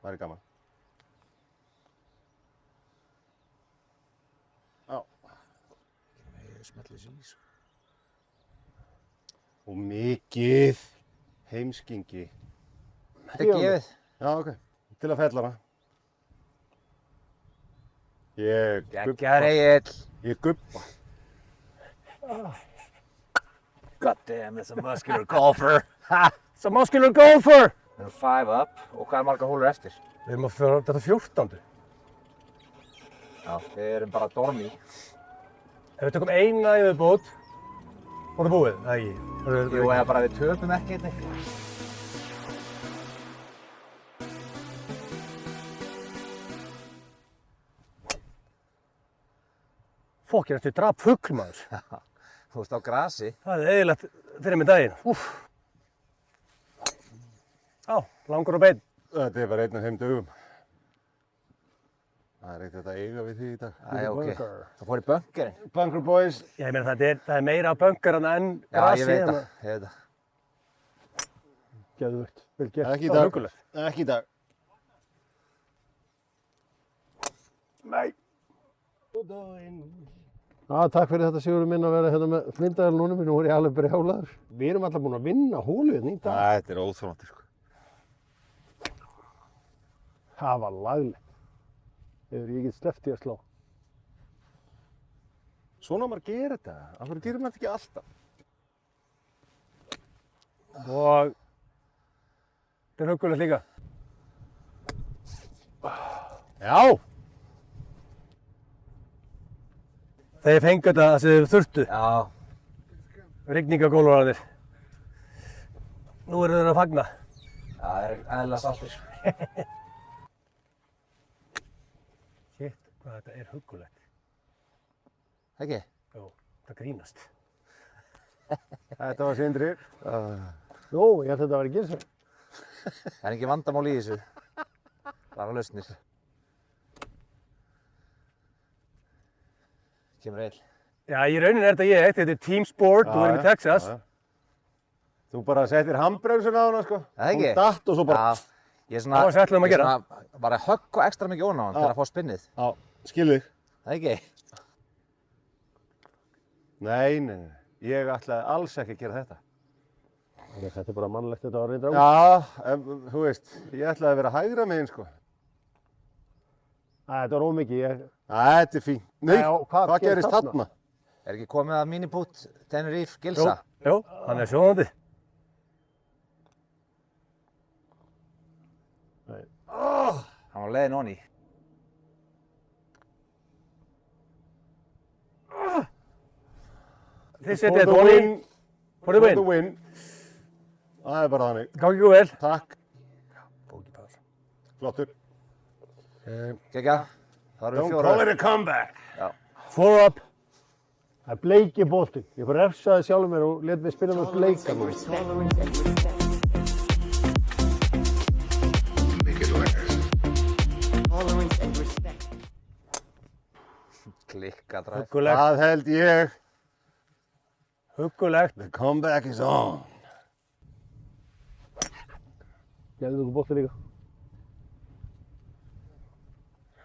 Speaker 2: væri gaman. Já.
Speaker 3: Smelli þessu í sko.
Speaker 2: Og mikið heimskingi.
Speaker 3: Þetta er gefið.
Speaker 2: Já, ok. Til að fella hana.
Speaker 3: Geggjaður Egill.
Speaker 2: Ég gubba.
Speaker 3: God damn, it's a muscular golfer.
Speaker 1: It's a muscular golfer!
Speaker 3: Við erum 5 up og hvað er marga hólur eftir?
Speaker 1: Við erum að fyrir þetta 14.
Speaker 3: Já, við erum bara dormi.
Speaker 1: Ef við tökum eina í viðbót, og það búið, það ekki?
Speaker 3: Jú, eða bara við töpum ekki einnig.
Speaker 1: Fokk, ég draf fugl maður.
Speaker 3: Þú veist á grasi.
Speaker 1: Það er eiginlegt fyrir mig daginn. Úff. Já, langur og beinn.
Speaker 2: Þetta er bara einn af þeim dögum. Það er ekkert að eiga við því í dag.
Speaker 3: Æ, ok. Það fór í bunkerinn.
Speaker 2: Bunker Boys.
Speaker 1: Já, ég meina það er meira bunkerana en
Speaker 3: Já,
Speaker 1: grasi.
Speaker 3: ég veit það. Ég veit það.
Speaker 5: Geðvögt. Vel gert.
Speaker 2: Ekki í
Speaker 1: Það er
Speaker 2: dag.
Speaker 1: huggulegt.
Speaker 2: Ekki í dag.
Speaker 1: Nei.
Speaker 5: Já, takk fyrir þetta Sigurður minn að vera hérna með flindaðal núna, nú er ég alveg brjálaður. Við erum alltaf búin að vinna hólu hérna í dag.
Speaker 2: Þetta er óþrjóndi, sko.
Speaker 5: Það var laglegt. Ég get sleppt í að slá.
Speaker 2: Svona á maður að gera þetta. Af hverju gerir maður þetta ekki alltaf?
Speaker 1: Og þetta er huggulegt líka.
Speaker 2: Já.
Speaker 1: Þeir fengu þetta það sem þeir þurftu.
Speaker 3: Já.
Speaker 1: Rigningagólvararnir. Nú eru þeir að fagna.
Speaker 3: Já, það er eðlilega saltir.
Speaker 1: Shit, hvað þetta er huggulegt.
Speaker 3: Ekki?
Speaker 1: Jó, það grínast.
Speaker 2: Þetta var Sindri.
Speaker 5: Jó, ég held að þetta var ekki eins og.
Speaker 3: Það er ekki vandamál í þessu. Bara lausnir. Kemur Egill.
Speaker 1: Já, í rauninni er þetta ég. Þetta er team sport, þú erum í Texas.
Speaker 2: Já. Þú bara settir handbremsuna á hana, sko.
Speaker 3: Það ekki?
Speaker 2: Hún datt og svo bara...
Speaker 3: Já. Ég er svona...
Speaker 1: Það var sem við ætluðum að gera.
Speaker 3: Ég er svona bara að höggva ekstra mikið ofan á hann til að fá spinnið.
Speaker 2: Já, skilðu þig.
Speaker 3: Það ekki?
Speaker 2: Nei. Ég ætlaði alls ekki að gera þetta.
Speaker 5: Þetta er bara mannlegt þetta var reyndra út.
Speaker 2: Já, þú veist, ég ætlaði að vera hægra megin, sko.
Speaker 5: Þetta var ómikið.
Speaker 2: Þetta er fínt. Nei,
Speaker 5: Já, hvað
Speaker 2: hvað
Speaker 5: gerist
Speaker 2: gerist
Speaker 5: þarna?
Speaker 2: þarna?
Speaker 3: Er ekki komið að minipút Tenerife Gilsa?
Speaker 1: Jó, hann er sjóðandi.
Speaker 3: Hann var leiðin onni.
Speaker 1: Þið setið þetta onni. For the win.
Speaker 2: win. Það er bara þannig.
Speaker 1: Gangi ykkur vel.
Speaker 2: Takk. Flottur.
Speaker 3: Gekka. Það eru
Speaker 2: Don't
Speaker 3: fjóra.
Speaker 2: call it a comeback.
Speaker 1: 4 up.
Speaker 5: Það er bleiki boltinn. Ég fór refsaði sjálfur mér og let mig spila með bleika núna.
Speaker 3: Klikka dræf.
Speaker 1: Huggulegt.
Speaker 2: Það held ég.
Speaker 1: Huggulegt.
Speaker 2: The comeback is on.
Speaker 5: Geðvögt ykkur boltinn líka.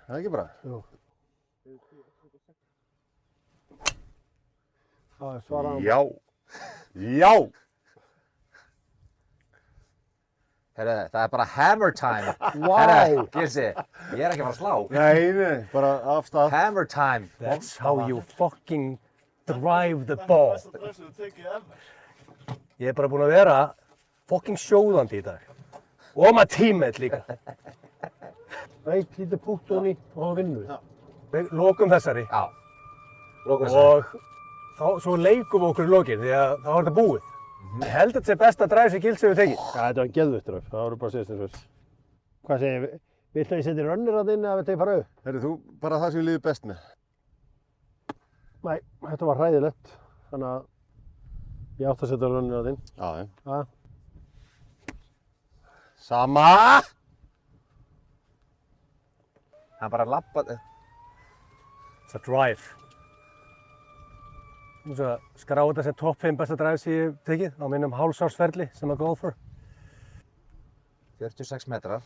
Speaker 2: Það er ekki bara.
Speaker 5: Jú. Það er svarað.
Speaker 2: Já. Já.
Speaker 3: Herru, það er bara hammer time.
Speaker 5: Vá.
Speaker 3: Herru, Gilsi, ég er ekki að fara að slá.
Speaker 2: Nei, bara af stað.
Speaker 3: Hammer time.
Speaker 1: That's how you fucking drive the ball. Ég er bara búinn að vera fucking sjóðandi í dag. Og maður tímið líka.
Speaker 5: Eitt lítið pútt honni og vinnu.
Speaker 1: Við lokum þessari.
Speaker 3: Já. Lókum þess
Speaker 1: Og svo leikum við okkur í lokin því að þá er þetta búið. Ég held að þetta sé besta drive sem Gilsi hefur tekið.
Speaker 5: Já, þetta var geðvögt dröf. Það voru bara síðast eins og þess. Hvað segir ég? Viltu að ég setja rönnir að inni að þetta ég fara auð?
Speaker 2: Herri, þú, bara það sem ég líður best með.
Speaker 5: Nei, þetta var hræðilegt. Þannig að ég átti að setja rönnir að inn.
Speaker 2: Já,
Speaker 5: Ja.
Speaker 2: Sama!
Speaker 3: Hann bara lappa...
Speaker 1: It's a drive. Nú svo að skrá þetta sem topp 5 besta drives sem ég hef tekið á mínum hálfsársferli sem að golfer.
Speaker 3: 46 metrar.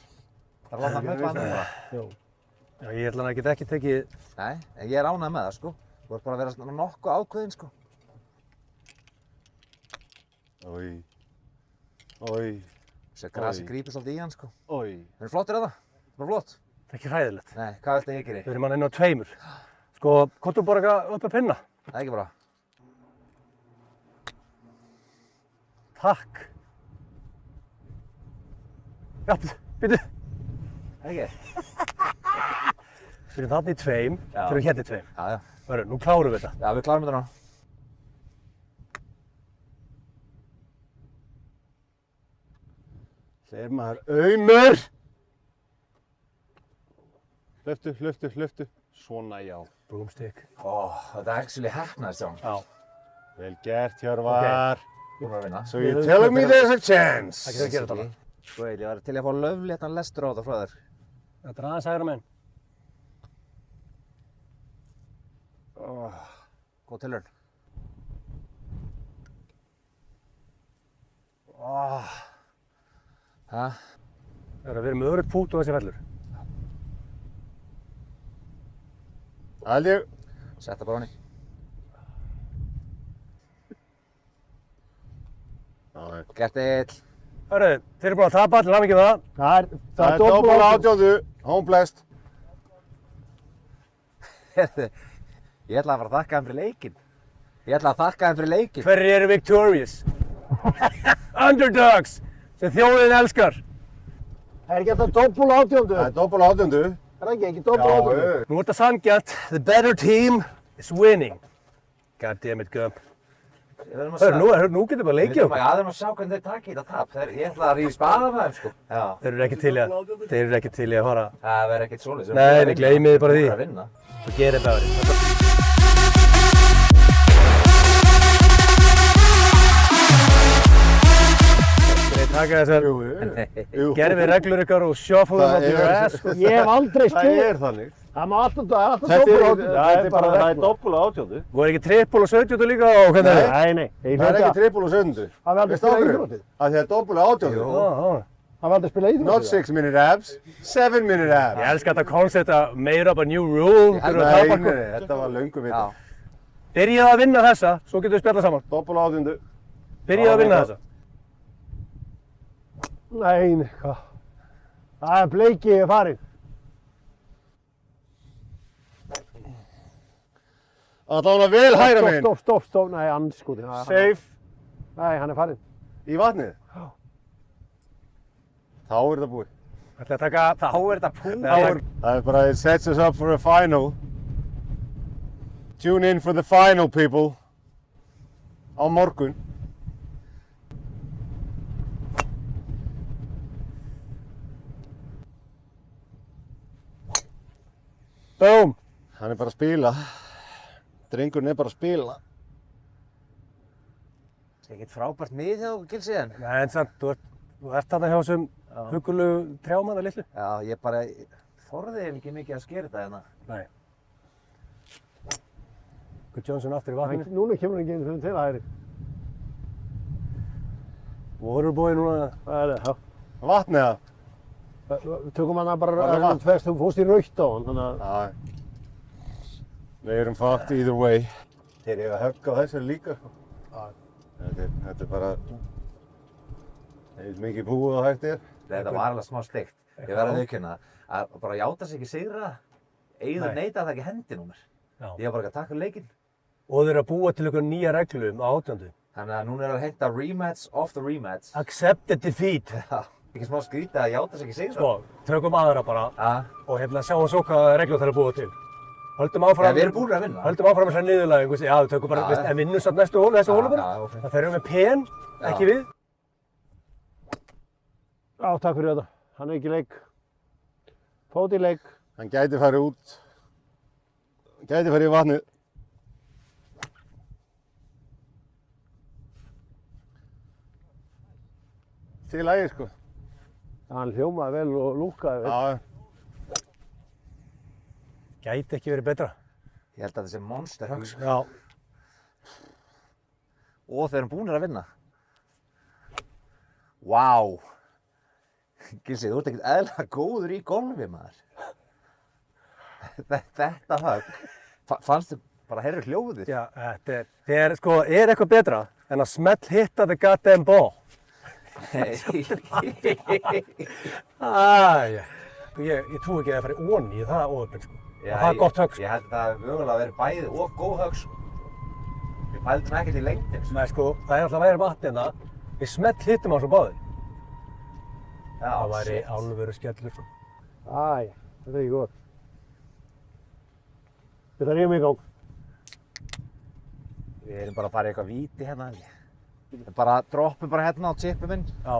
Speaker 3: Það var það með bara.
Speaker 1: Já, ég ætla að geta ekki tekið...
Speaker 3: Nei, en ég er ánægð með það, sko. Þú ert bara að vera svona nokkuð ákveðinn, sko.
Speaker 2: Oj. Oj.
Speaker 3: Þessi grasi grípur svolítið í hann, sko.
Speaker 2: Oj.
Speaker 3: Það er flottir þetta. Bara flott.
Speaker 1: Það er ekki hræðilegt.
Speaker 3: Nei, hvað viltu að ég geri?
Speaker 1: Við erum hann inn á 2. Sko, hvort þú bara eitthvað upp að pinna?
Speaker 3: Það er ekki bara.
Speaker 1: Takk. Já, býtu.
Speaker 3: Það er ekki.
Speaker 1: Við erum þarna í 2, þegar við hérna í 2.
Speaker 3: Já, já.
Speaker 1: Hörru, nú klárum við þetta.
Speaker 3: Já, við klárum þetta nú.
Speaker 2: Þegar maður aumur. Hlöftu. Svona já.
Speaker 1: Broomstick.
Speaker 3: Þetta er actually heppnaðist hjá hann.
Speaker 1: Já.
Speaker 2: Vel gert, Hjörvar.
Speaker 3: Búin að vinna.
Speaker 2: So you're telling me there's a chance?
Speaker 1: Það getur að gera þetta.
Speaker 3: Sko, ég var til að fá löfléttan lestur á þetta frá þér.
Speaker 1: Þetta er aðeins hægra megin.
Speaker 3: Góð tilhörn. Ha?
Speaker 1: Það er að vera með öðrugt pút og þessi fellur.
Speaker 2: Allir.
Speaker 3: Setta bara honni. Gert eill.
Speaker 1: Hörru, þeir eru búin að tapa, til hamingjum það.
Speaker 2: Það er doppul 18. Home blessed.
Speaker 3: Ég ætla að fara að þakka þeim fyrir leikinn.
Speaker 1: Hverjir eru victorious? Underdogs, sem þjóðin elskar.
Speaker 5: Það er ekki þetta doppul 18.
Speaker 2: Það er doppul 18.
Speaker 5: Það er ekki doppul 18.
Speaker 1: Nú er þetta sanngjarnt. The better team is winning. God damn it, Gump. Hörru, nú getur bara leikið okkur.
Speaker 3: Já, þeir eru að sjá hvernig þeir taka í þetta tap. Ég ætla að rífa í spaða með þeim, sko. Já.
Speaker 1: Þeir eru ekki til í að fara.
Speaker 3: Það verður ekkert svoleiðis.
Speaker 1: Nei, þið gleymið bara því.
Speaker 3: Það er að vinna.
Speaker 1: Það gerir þetta verið. Taka þessar gerfi reglur ykkar og shuffle them up your ass.
Speaker 5: Ég hef aldrei
Speaker 2: Það
Speaker 5: spil.
Speaker 2: er þannig.
Speaker 5: Það er alltaf doppul
Speaker 2: Þetta
Speaker 5: 18.
Speaker 2: er doppul 18.
Speaker 1: Voru ekki trippul og 17 líka og hvernig er það?
Speaker 5: Nei.
Speaker 2: Það er ekki trippul og 17.
Speaker 5: Það er aldrei
Speaker 2: Veistu
Speaker 5: spila
Speaker 2: okkur?
Speaker 5: íþróttir.
Speaker 2: Að því að doppul 18.
Speaker 5: Það er aldrei spila íþróttir.
Speaker 2: Not 6-minute abs, 7-minute abs.
Speaker 1: Ég elska þetta koncept að made up a new rule fyrir að tapa okkur.
Speaker 2: Þetta var löngu viti.
Speaker 3: Já.
Speaker 1: Byrjaðu að vinna þessa, svo getum við spjallað saman.
Speaker 2: Doppul 18.
Speaker 1: Byrjaðu að vinna þessa.
Speaker 5: Nei, hvað? Það er bleikið farinn.
Speaker 2: Það var vel hægra meginn.
Speaker 5: Stopp. Nei, andskoti.
Speaker 2: Safe.
Speaker 5: Nei, hann er farinn.
Speaker 2: Í vatnið. Þá er þetta búið.
Speaker 1: Ætla að taka...
Speaker 3: Þá er þetta púl.
Speaker 2: Það er bara, it sets us up for a final. Tune in for the final, people. Á morgun.
Speaker 1: Boom!
Speaker 2: Hann er bara að spila. Drengurinn er bara að spila.
Speaker 3: Það er ekkert frábært mið hjá Gilsiðan.
Speaker 1: Nei, en samt, þú ert þarna hjá þessum huggulegu trjámanna litlu.
Speaker 3: Já, ég bara þorði ekki mikið að skera þetta hérna.
Speaker 1: Nei. Good Johnson aftur í vatninu.
Speaker 5: Núna kemur hann ekki einu til hægri.
Speaker 1: Waterboy núna.
Speaker 5: Það er það.
Speaker 2: Vatnið það.
Speaker 5: Við tökum hann bara
Speaker 2: Var það vatn?
Speaker 5: þú fórst í rautt á hann, þannig að...
Speaker 2: Já. Við erum fucked either way. Þeir eiga högg á þessu líka, sko. Þetta er bara... eins mikið búið og hægt er.
Speaker 3: Þetta var alveg smá steikt. Ég verði að viðurkenna að bara játa sig ekki sigra. Eiður neitaði það ekki hendi númer.
Speaker 1: Já.
Speaker 3: Ég var bara ekki að taka leikinn.
Speaker 1: Og þeir eru að búa til einhverja nýja reglum á 18.
Speaker 3: Þannig að núna er að henta rematch of the rematch.
Speaker 1: Accepted defeat.
Speaker 3: Já. Ekki smá skrítið að játa sig ekki sigra.
Speaker 1: Sko, tökum aðra bara
Speaker 3: Já.
Speaker 1: og sjáum svo hvað reglur það er að búa til. Höldum áfram...
Speaker 3: Ja, við erum búin að vinna.
Speaker 1: Höldum áfram þessar niðurlægingu. Já, við tökum bara, en vinnum samt næstu hólu, þessu hólu bara.
Speaker 3: Já, ok.
Speaker 1: Það þeir eru með pen, ekki við.
Speaker 5: Já, takk fyrir þetta. Hann er ekki í leik. Fót í leik.
Speaker 2: Hann gæti farið út. Gæti farið í vatnið. Til lagi, sko.
Speaker 5: Hann hljómaði vel og lúkkaði vel.
Speaker 2: Já.
Speaker 1: Gæti ekki verið betra.
Speaker 3: Ég held að þetta sé monster högg.
Speaker 1: Já.
Speaker 3: Og þeir eru búnir að vinna. Vá. Gilsi, þú ert ekkert eðlilega góður í golfi, maður. Þetta högg. Fannstu bara heyrðu hljóðið?
Speaker 1: Já, þetta er sko, er eitthvað betra en að smell hitta the goddamn ball. Æja, ég trúi ekki að það fari onni í það óöfn, sko.
Speaker 3: Já,
Speaker 1: það er gott högg, sko.
Speaker 3: Ég held að það hefur mögulega verið bæði og góð högg, sko. Við pældum ekkert í lengdin, sko.
Speaker 1: Nei, sko, það er alltaf að vera vatn hérna. Við smell hittum á svo báðir.
Speaker 3: Já,
Speaker 1: Það væri
Speaker 3: shit.
Speaker 1: alvöru skellur, sko.
Speaker 5: Æ, þetta er ekki gott. Þetta er ég mig í gang.
Speaker 3: Við erum bara að fara í eitthvað víti hérna. Við bara droppum bara hérna á chippum minn.
Speaker 1: Já,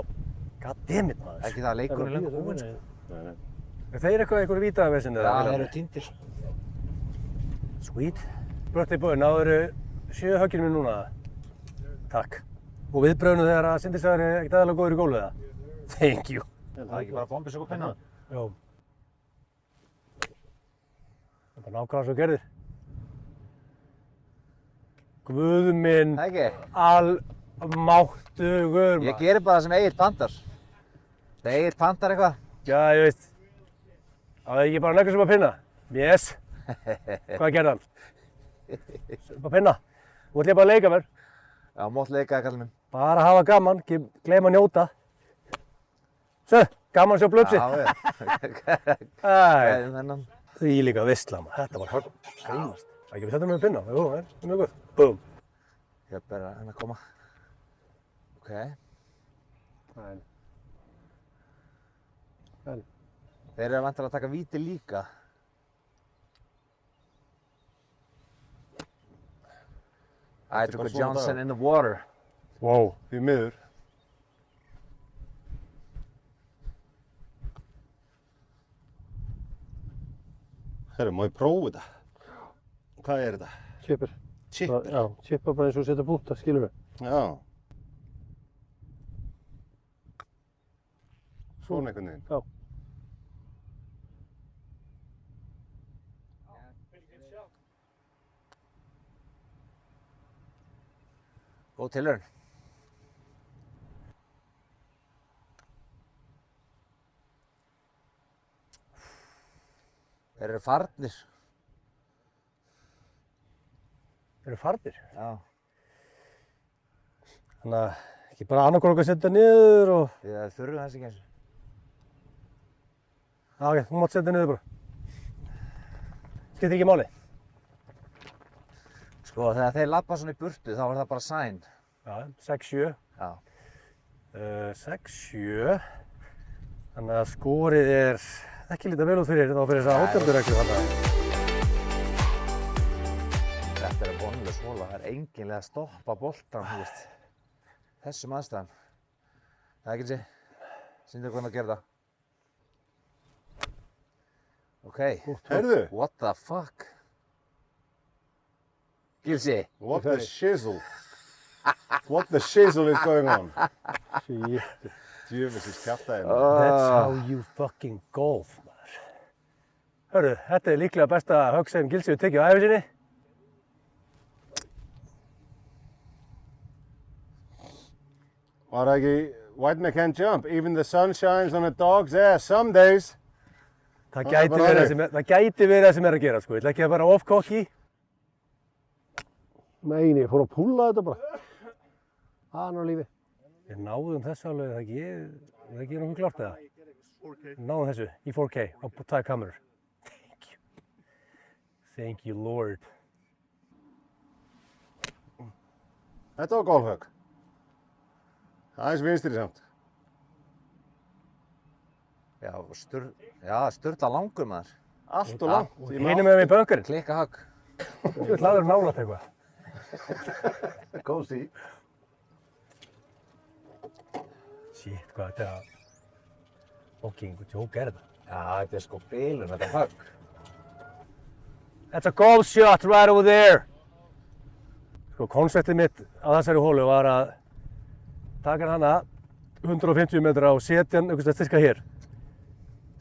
Speaker 1: goddammit, maður.
Speaker 3: Ekki það að leikurinn er lengur búinn, sko.
Speaker 1: Er þeir eitthvað vítaðarvesinni?
Speaker 3: Já, þeir eru týndir.
Speaker 1: Sweet. Birthday boy, náður 7 högginu minn núna. Takk. Og viðbrögnu þegar að Sindisæður er ekkert aðalega góður í gólfið það. Thank you.
Speaker 3: Það er ekki bara bombis og pinna.
Speaker 1: Jó. Það er bara nákvæmlega svo gerðir. Guð minn
Speaker 3: Það ekki?
Speaker 1: almáttugur,
Speaker 3: Ég gerir bara það sem Egill pandar. Það Egill pandar eitthvað.
Speaker 1: Já, ég veist. Það er ekki bara nöggur sem að pinna. Yes. Hvað gerði hann? Upp að pinna. Þú ætlaði bara að leika mér.
Speaker 3: Já, mótt leika, kallinn minn.
Speaker 1: Bara hafa gaman, gleyma að njóta. Svo, gaman að sjá blöpsi.
Speaker 3: Já, já.
Speaker 1: Æ,
Speaker 3: Gæðum þennan.
Speaker 1: því líka veistla maður. Þetta var hörn. Grínast. Það ekki við setjum með pinna. Jú, það er mjög góð. Búm.
Speaker 3: Ég er bara henni að koma. Ok. Þeir eru vantilega að taka víti líka. I took a Johnson in the water.
Speaker 2: Wow, því miður. Herru, má ég prófa þetta? Hvað er þetta?
Speaker 5: Chipper.
Speaker 2: Chipper?
Speaker 5: Já, chipper bara eins og setja búta, skilur við.
Speaker 2: Já. Svona einhvern veginn.
Speaker 5: Já.
Speaker 3: Góð tilraun. Þeir eru farnir.
Speaker 1: Þeir eru farnir.
Speaker 3: Já.
Speaker 1: Þannig að ekki bara annarkor okkar setja niður og...
Speaker 3: Við þurfum þess ekki eins.
Speaker 1: Já, ok, þú mátt setja niður bara. Skiptir ekki máli.
Speaker 3: Sko, þegar þeir labba svona í burtu, þá er það bara sæn.
Speaker 1: Já, 6-7.
Speaker 3: Já.
Speaker 1: 6-7. Þannig að skorið er ekki lítið vel út fyrir þá fyrir þessa átjándureglu þarna.
Speaker 3: Þetta er vonlaus hola, það er enginlega að stoppa boltan, þú veist. Þessum aðstæðan. Það er ekki þessi. Sýndu hvernig að gera það. Ok.
Speaker 2: Heyrðu.
Speaker 3: What the fuck? Gilsi.
Speaker 2: What the shizzle? What the shizzle is going on?
Speaker 5: Shit.
Speaker 2: Djöfisins kjaftaði.
Speaker 1: That's how you fucking golf, maður. Hörru, þetta er líklega besta högg sem Gilsi hefur tekið á ævi sinni.
Speaker 2: Var það ekki white man can't jump? Even the sun shines on a dog's ass some days.
Speaker 1: Það
Speaker 2: Það er
Speaker 1: gæti
Speaker 2: bara
Speaker 1: verið
Speaker 2: þannig.
Speaker 1: það gæti verið það sem er að gera, sko. Ég ætla ekki að vera off-cocky.
Speaker 5: Nei, ég fór að púlla þetta bara. Það er lífi.
Speaker 1: Við náðum þessu alveg, það ekki nokkuð klárt eða? Við náðum þessu í 4K á tvær kamerur. Thank you. Thank you, Lord.
Speaker 2: Þetta var golfhögg. Aðeins vinstri samt.
Speaker 3: Já, sturla langur maður.
Speaker 2: Allt og langt.
Speaker 1: Og hinum með mig í böngarinn.
Speaker 3: Klikka högg.
Speaker 1: Þú vil aður nálægt eitthvað.
Speaker 4: Kósi.
Speaker 1: Shit, hvað þetta er fucking joke er þetta?
Speaker 3: Já, þetta er sko bilun, þetta högg.
Speaker 1: That's a golf shot right over there. Sko, konceptið mitt á þessari hólu var að taka hana 150 metra og setja hann einhvers veginn styrka hér.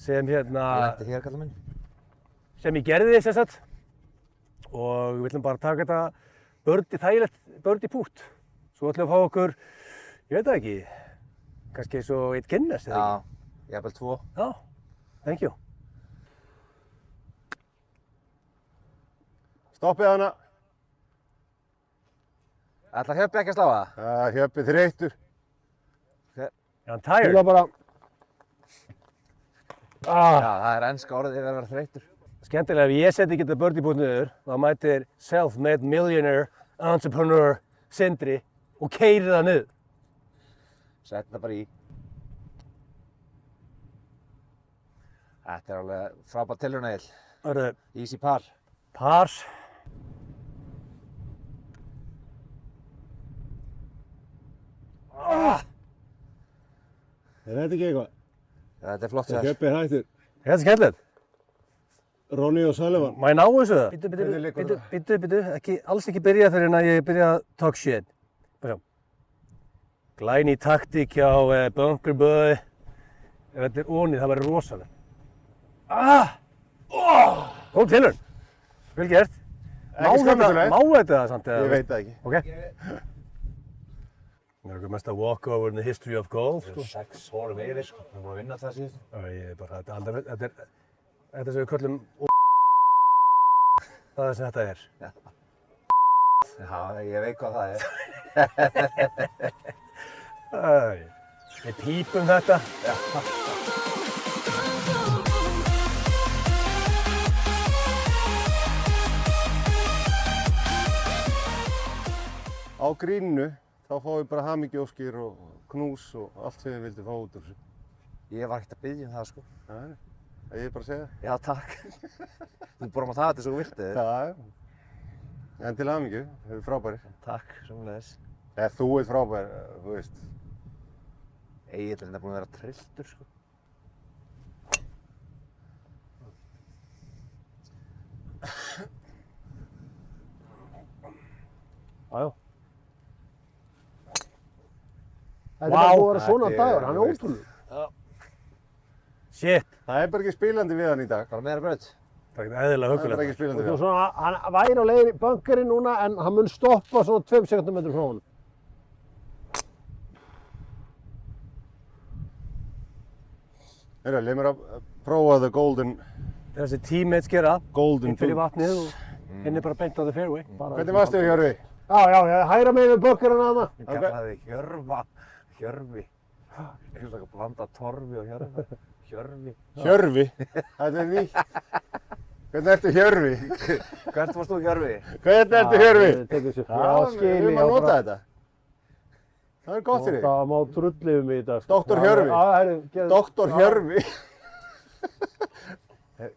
Speaker 1: Sem hérna,
Speaker 3: Lendi hér, kallinn minn.
Speaker 1: sem ég gerði sem sagt. Og við ætlum bara að taka þetta þægilegt birdie pút. Svo ætlum við að fá okkur, ég veit það ekki, kannski svo eitt Guinness eða ekki?
Speaker 3: Já, jafnvel 2.
Speaker 1: Já, thank you.
Speaker 2: Stoppið hana.
Speaker 3: Ætlar Hjöppi ekki að slá það?
Speaker 2: Hjöppi þreyttur.
Speaker 1: Er hann tired?
Speaker 5: Til að bara...
Speaker 3: Já, það er enska orðið yfir að vera þreyttur.
Speaker 1: Skemmtilega, ef ég seti ekki þetta birdie pút niður, þá mætir self-made millionaire, entrepreneur, Sindri og keyrir það niður.
Speaker 3: Sett það bara í. Þetta er alveg frábært tilraun, Egill.
Speaker 1: Hörru,
Speaker 3: Easy par.
Speaker 1: pars.
Speaker 2: Er þetta ekki eitthvað?
Speaker 3: Þetta er flott sér.
Speaker 2: Hjöppi er hættur.
Speaker 1: Þetta er skemmtilegt.
Speaker 2: Ronny og Sullivan.
Speaker 1: Má ég ná þessu það?
Speaker 2: Hvernig liggur það?
Speaker 1: Bíddu, alls ekki byrja fyrir en að ég byrja að talk shit. Bara sjá. Glæný taktík hjá Bunker Boy. Ef þetta er onið, það væri rosalega. Góð tilraun. Vel gert.
Speaker 2: Ekki skemmtilegt.
Speaker 1: Má þetta það samt?
Speaker 2: Ég veit það ekki.
Speaker 1: Ok. Það er eitthvað mesta walkover in the history of golf.
Speaker 3: 6 hórum yfir, sko. Við erum búin að vinna það síðust.
Speaker 1: Ég er bara, þetta sem við köllum það sem þetta er.
Speaker 3: Já, ég veit hvað það er.
Speaker 1: Við pípum þetta.
Speaker 2: Á gríninu þá fáum við bara hamingjóskir og knús og allt sem við vildum fá út úr þessu.
Speaker 3: Ég var ekkert að biðja það, sko.
Speaker 2: Það er ég bara að segja.
Speaker 3: Já, takk. Þú bara maður það þetta svo þú viltið.
Speaker 2: Já. En til hamingju, þau eru frábærir.
Speaker 3: Takk, sömuleiðis.
Speaker 2: Þú ert frábær, þú veist.
Speaker 3: Egill er búin að vera trilltur, sko.
Speaker 5: Jájá. Þetta er bara búið að vera svona dagur, hann er ótrúlegur.
Speaker 1: Shit.
Speaker 2: Það er bara ekki spilandi við hann í dag.
Speaker 3: Bara meira braut.
Speaker 1: Það er ekkert eðlilega
Speaker 2: Það er bara
Speaker 1: hugulegt.
Speaker 2: ekki spilandi við
Speaker 5: Og
Speaker 2: hann.
Speaker 5: svona, hann væri á leiðin í bunkerinn núna en hann mun stoppa svona 2 sekundum frá honum.
Speaker 2: Heyrðu, leið mér að prófa the golden
Speaker 1: Þessi teammates gera, inn fyrir
Speaker 2: boot.
Speaker 1: vatnið og inn er bara beint á the fairway.
Speaker 2: Hvernig varstu þau, Hjörvi?
Speaker 5: Já, hægra megin við bunkerinn hana.
Speaker 3: Ég kallaði Hjörvi. Eitthvað að blanda torfi og Hjörvi.
Speaker 2: Hjörvi? Þetta er nýtt. Hvernig ertu Hjörvi?
Speaker 3: Hvert varst þú Hjörvi?
Speaker 2: Hvernig ertu Hjörvi?
Speaker 5: Það tekur sér.
Speaker 2: Já, við erum að nota þetta. Það er gott fyrir þig.
Speaker 5: Það má drullið um í þetta.
Speaker 2: Doktor Hjörvi. Doktor
Speaker 5: Já.
Speaker 2: Hjörvi.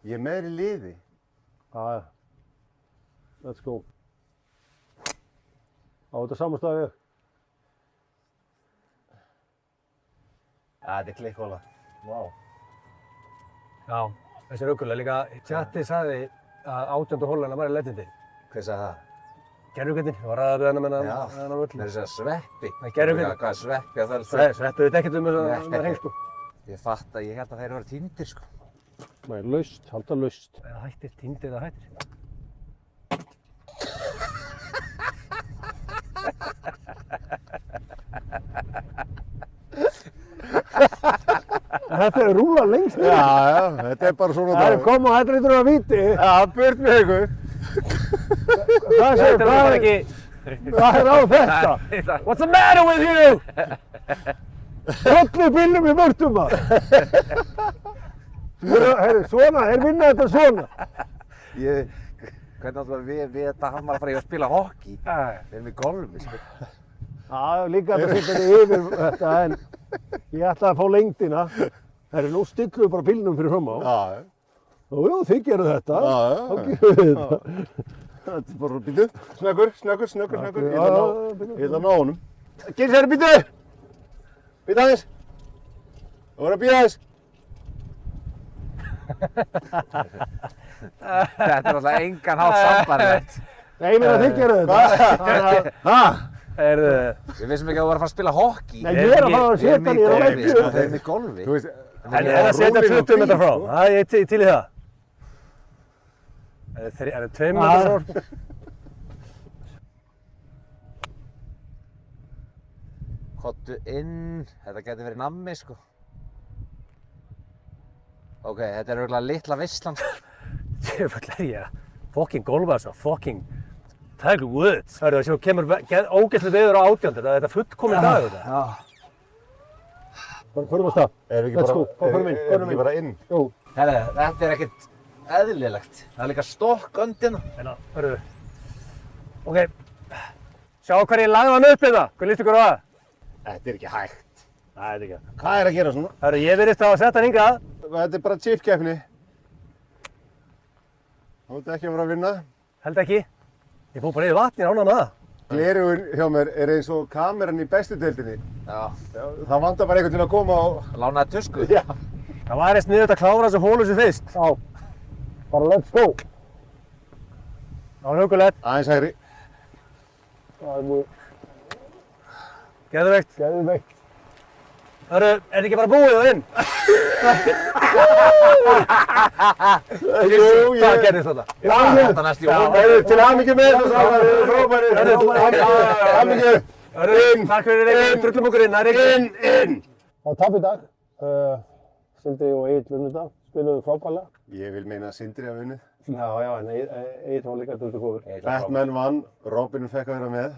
Speaker 2: Ég er með þér í liði.
Speaker 5: Já. Let's go. Á þetta samanstæði við.
Speaker 3: Þetta er klikkhóla. Vá.
Speaker 1: Já, þessi er huggulega. Líka chatti sagði að 18. hollana var í legendin.
Speaker 3: Hver sagði það?
Speaker 1: Gerðugöndin, ég var aðað við hennar með
Speaker 3: Já,
Speaker 1: hennar völl.
Speaker 3: með þess að sveppi.
Speaker 1: Nei, gervigreind.
Speaker 3: Hvað er sveppi að það er
Speaker 1: Sveppu þetta ekkert með heng sko.
Speaker 3: Ég fatt að ég held að þeir eru týndir, sko.
Speaker 5: Nei, laust, halda laust.
Speaker 1: Eða hættir, týndir eða hættir.
Speaker 5: Þetta er rúla lengst.
Speaker 2: Já, þetta er bara svona
Speaker 5: Það er koma, þetta lítur að viti.
Speaker 2: Já, burt með ykkur.
Speaker 5: Hvað segir,
Speaker 1: Þetta er bara ekki...
Speaker 5: hvað er á þetta?
Speaker 1: What's the matter with you?
Speaker 5: Öllu bílnum í mörtum maður. Herru, svona, þeir vinna þetta svona.
Speaker 3: Hvernig áttum við þetta hann var að fara í að spila hockey? Við erum í golfi, sko.
Speaker 5: Já, líka þetta setja yfir þetta en ég ætlaði að fá lengdina. Herru, nú stillum við bara bílnum fyrir fram á.
Speaker 2: Já,
Speaker 5: Jú, þið gerum þetta.
Speaker 2: já.
Speaker 5: Þá gerum við þetta.
Speaker 2: Þetta er bara, býtu. Snöggur. Ég ætla að ná honum.
Speaker 5: Gils, herru, býtu!
Speaker 2: Býta aðeins. Það voru að býta aðeins.
Speaker 3: Þetta er alltaf engan hátt sambarlegt.
Speaker 5: Nei, ég meina þið gerum þetta.
Speaker 3: Við vissum ekki að þú var að fara að spila hockey.
Speaker 5: Nei, ég er að fara að setja hann í
Speaker 3: golfi,
Speaker 5: leggju.
Speaker 3: sko. Þeir eru í golfi.
Speaker 2: Þú veist,
Speaker 1: En það setja 20 metra frá. Það er til í það. Er það 2 metra frá?
Speaker 3: Kottu inn. Þetta getur verið nammi, sko. Ok, þetta er örugglega litla veislan.
Speaker 1: Djöfull er ég að fucking golfa þessu, fucking Tiger Woods. Hörru, þessi kemur ógeðslega veður á 18. Þetta er fullkominn dagur þetta.
Speaker 3: Já.
Speaker 5: Förum á stað.
Speaker 2: Erum við
Speaker 5: Let's
Speaker 2: ekki
Speaker 5: go. Förum inn,
Speaker 2: bara,
Speaker 5: förum inn.
Speaker 2: bara inn?
Speaker 5: Jú.
Speaker 3: Herra, þetta er ekkert eðlilegt. Það er líka stokköndina.
Speaker 1: Hérna, hörru. Ok. Sjá hvað ég lagði hann upp hérna. Hvað líst ykkur á það?
Speaker 2: Þetta er ekki hægt.
Speaker 1: Nei, þetta er ekki það.
Speaker 2: Hvað er að gera svona?
Speaker 1: Hörru, ég virðist að setja hann hingað.
Speaker 2: Þetta er bara chip-keppni. Þú ert ekki að fara að vinna.
Speaker 1: Held ekki. Ég fór bara yfir vatni ánað með það.
Speaker 2: Gleraugun hjá mér er eins og kameran í bestu deildinni.
Speaker 3: Já.
Speaker 2: Það vantar bara einhvern til að koma og...
Speaker 3: Lánaði tusku.
Speaker 2: Já.
Speaker 1: Það væri sniðugt að klára þessu hólu sem fyrst.
Speaker 5: Já. Bara let's go.
Speaker 1: Það var hugulegt.
Speaker 2: Aðeins hægri.
Speaker 5: Það er mjög
Speaker 1: Geðveikt.
Speaker 5: geðveikt.
Speaker 1: Hörru, er þetta ekki bara búið og inn? Hvað gerðist þetta?
Speaker 3: Þetta næst í óveg.
Speaker 2: Heyrðu, til hamingju með þessu strákar, þið eru frábærir. Hamingju.
Speaker 1: Hörru, takk fyrir Reykjavík, drullum okkur inn. Það er Reykjavík.
Speaker 2: Inn.
Speaker 5: Það var tap í dag. Sindri og Egill vunnu þetta. Spiluðu frábærlega.
Speaker 2: Ég vil meina að Sindri hafi vunnið.
Speaker 5: Já, en Egill var líka dullu góður.
Speaker 2: Batman vann, Robin fekk að vera með.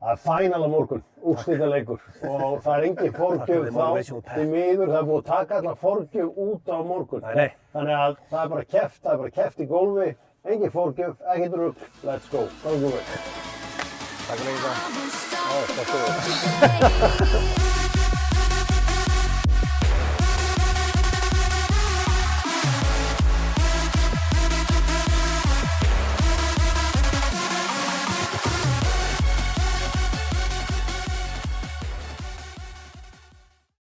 Speaker 5: Það er final á morgun, úrslitaleikur og það er engin forgjöf þá, því miður það er búið að taka allar forgjöf út á morgun.
Speaker 1: Nei.
Speaker 5: Þannig að það er bara keppt í gólfi, engin forgjöf, ekkert rugl, let's go, go.
Speaker 3: Takk fyrir þetta.
Speaker 5: Já, takk fyrir.